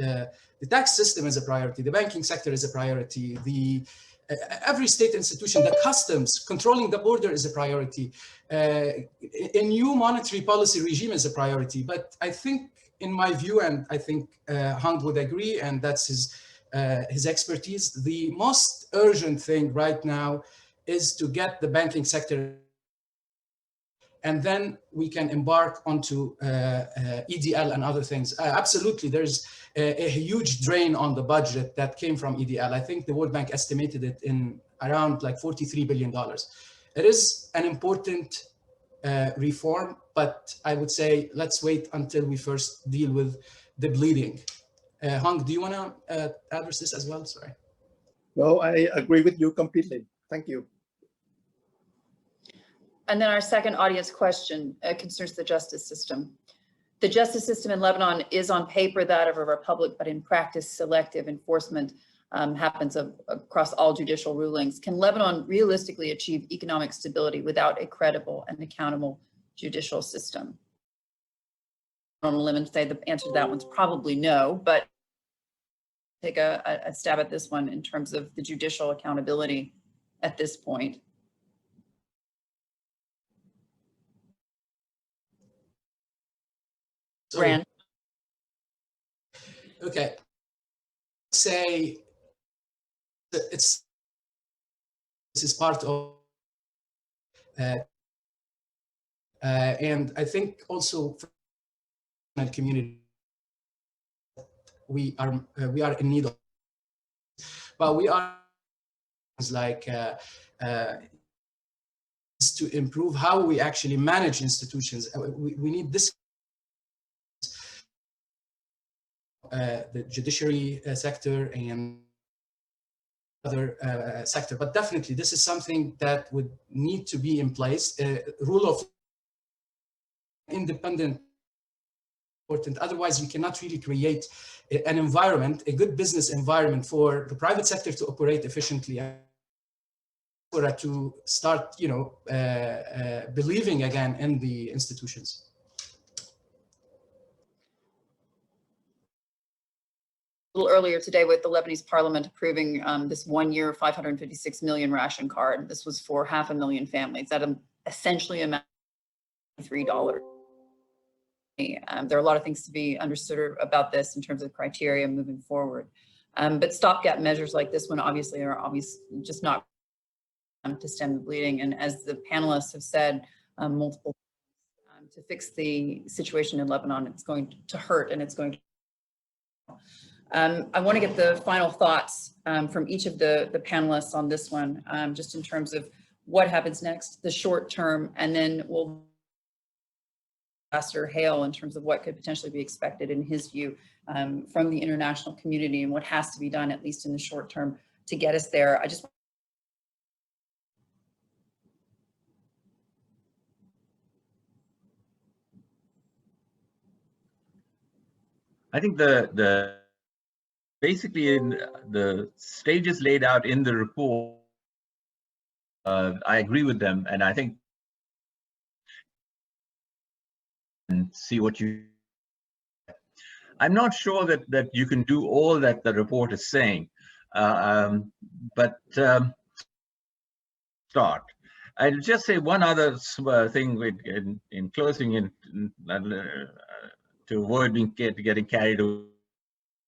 tax system is a priority. The banking sector is a priority. Every state institution, the customs, controlling the border is a priority. A new monetary policy regime is a priority. But I think, in my view, and I think Hung would agree, and that's his expertise, the most urgent thing right now is to get the banking sector, and then we can embark onto EDL and other things. Absolutely, there's a huge drain on the budget that came from EDL. I think the World Bank estimated it in around like $43 billion. It is an important reform, but I would say let's wait until we first deal with the bleeding. Hung, do you want to address this as well? Sorry. No, I agree with you completely. Thank you. And then our second audience question concerns the justice system. The justice system in Lebanon is on paper that of a republic, but in practice, selective enforcement happens across all judicial rulings. Can Lebanon realistically achieve economic stability without a credible and accountable judicial system? On a limb and say the answer to that one's probably no, but take a stab at this one in terms of the judicial accountability at this point. Rand. Okay. Say this is part of And I think also for the community, we are in need of, but we are like to improve how we actually manage institutions. We need this, the judiciary sector and other sector, but definitely this is something that would need to be in place. Rule of independent, important. Otherwise, we cannot really create an environment, a good business environment for the private sector to operate efficiently, or to start, believing again in the institutions. A little earlier today with the Lebanese parliament approving this 1 year 556 million ration card. This was for 500,000 families. That essentially amounts to $3. There are a lot of things to be understood about this in terms of criteria moving forward. But stopgap measures like this one obviously are just not to stem the bleeding. And as the panelists have said multiple times, to fix the situation in Lebanon, it's going to hurt, and it's going to. I want to get the final thoughts from each of the panelists on this one, just in terms of what happens next, the short term, and then we'll Ambassador Hale in terms of what could potentially be expected in his view from the international community and what has to be done, at least in the short term, to get us there. I think basically in the stages laid out in the report, I agree with them, and I think and see what you. I'm not sure that you can do all that the report is saying, but start. I'll just say one other thing in closing, to avoid getting carried away.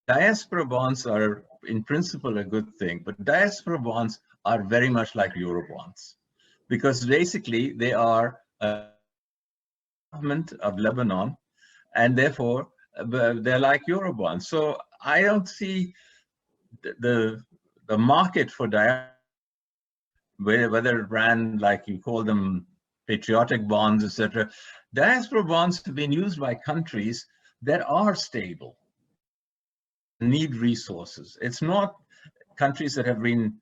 Diaspora bonds are in principle a good thing, but diaspora bonds are very much like Eurobonds, because basically they are a government of Lebanon, and therefore they're like Eurobonds. So I don't see the market for diaspora, whether it ran like you call them patriotic bonds, etc. Diaspora bonds have been used by countries that are stable, need resources. It's not countries that have been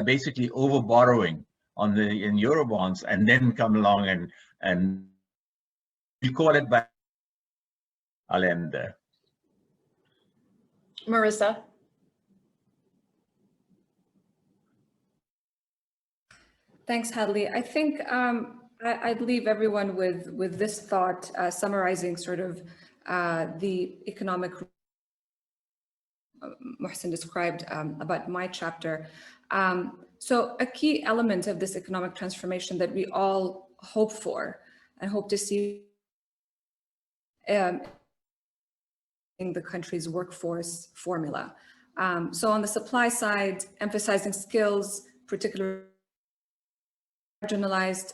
basically over borrowing in Eurobonds and then come along and we call it back. I'll end there. Marissa. Thanks, Hadley. I think I'd leave everyone with this thought, summarizing sort of the economic Mohsen described about my chapter. So a key element of this economic transformation that we all hope for and hope to see in the country's workforce formula. So on the supply side, emphasizing skills, particularly marginalized,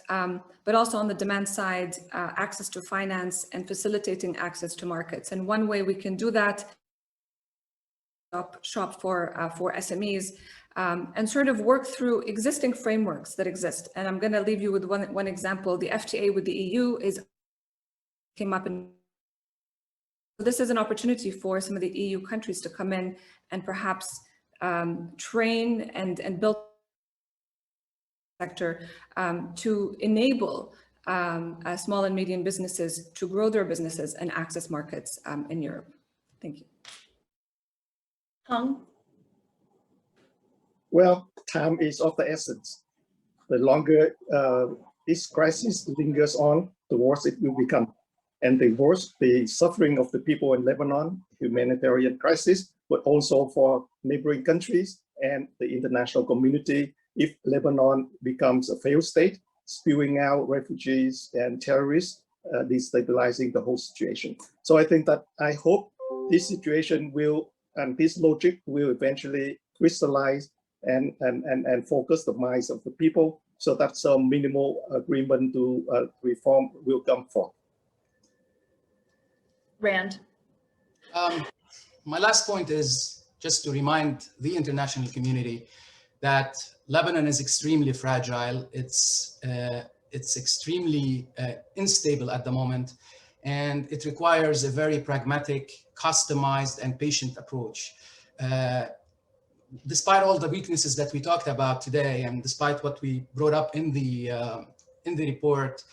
but also on the demand side, access to finance and facilitating access to markets. And one way we can do that, shop for SMEs, and sort of work through existing frameworks that exist. And I'm going to leave you with one example. The FTA with the EU came up, and this is an opportunity for some of the EU countries to come in and perhaps train and build sector to enable small and medium businesses to grow their businesses and access markets in Europe. Thank you. Hung? Well, time is of the essence. The longer this crisis lingers on, the worse it will become. And the worse the suffering of the people in Lebanon, humanitarian crisis, but also for neighboring countries and the international community if Lebanon becomes a failed state, spewing out refugees and terrorists, destabilizing the whole situation. So I think that I hope this situation will, and this logic will eventually crystallize and focus the minds of the people So that's a minimal agreement to reform will come from. Rand. My last point is just to remind the international community that Lebanon is extremely fragile. It's extremely unstable at the moment, and it requires a very pragmatic, customized, and patient approach. Despite all the weaknesses that we talked about today, and despite what we brought up in the report,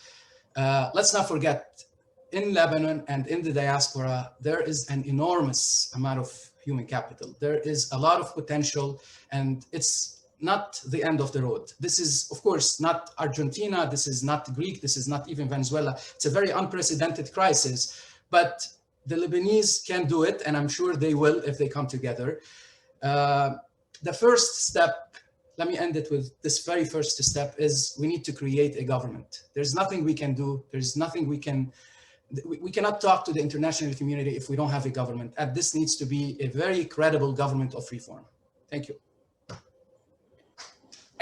let's not forget, in Lebanon and in the diaspora, there is an enormous amount of human capital. There is a lot of potential, and it's not the end of the road. This is, of course, not Argentina. This is not Greek. This is not even Venezuela. It's a very unprecedented crisis, but the Lebanese can do it, and I'm sure they will if they come together. The first step, let me end it with this very first step, is we need to create a government. There's nothing we can do. There's nothing we cannot talk to the international community if we don't have a government. And this needs to be a very credible government of reform. Thank you.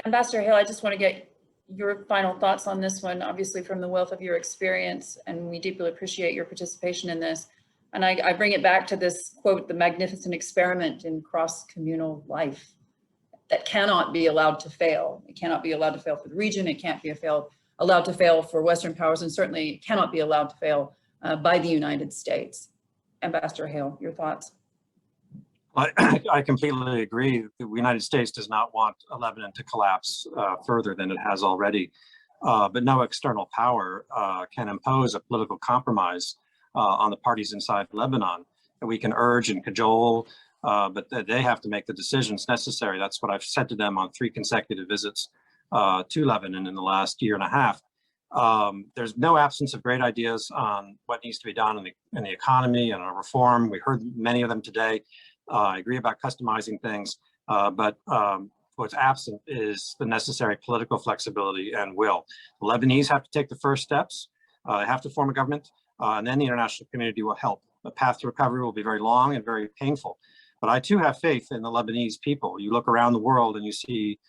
Ambassador Hale, I just want to get your final thoughts on this one, obviously from the wealth of your experience, and we deeply appreciate your participation in this. And I bring it back to this quote, the magnificent experiment in cross-communal life that cannot be allowed to fail. It cannot be allowed to fail for the region. It can't be allowed to fail for Western powers, and certainly it cannot be allowed to fail by the United States. Ambassador Hale, your thoughts? I completely agree. The United States does not want Lebanon to collapse further than it has already, but no external power can impose a political compromise on the parties inside Lebanon. And we can urge and cajole, but they have to make the decisions necessary. That's what I've said to them on 3 consecutive visits to Lebanon in the last year and a half. There's no absence of great ideas on what needs to be done in the economy and on reform. We heard many of them today. I agree about customizing things, but what's absent is the necessary political flexibility and will. The Lebanese have to take the first steps. They have to form a government, and then the international community will help. The path to recovery will be very long and very painful. But I too have faith in the Lebanese people. You look around the world and you see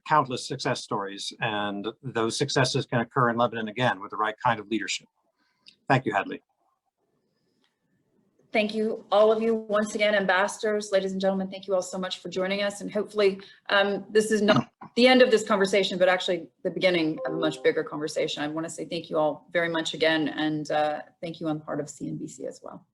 countless success stories, and those successes can occur in Lebanon again with the right kind of leadership. Thank you, Hadley. Thank you, all of you. Once again, ambassadors, ladies and gentlemen, thank you all so much for joining us. And hopefully this is not the end of this conversation, but actually the beginning of a much bigger conversation. I want to say thank you all very much again, and thank you on the part of CNBC as well.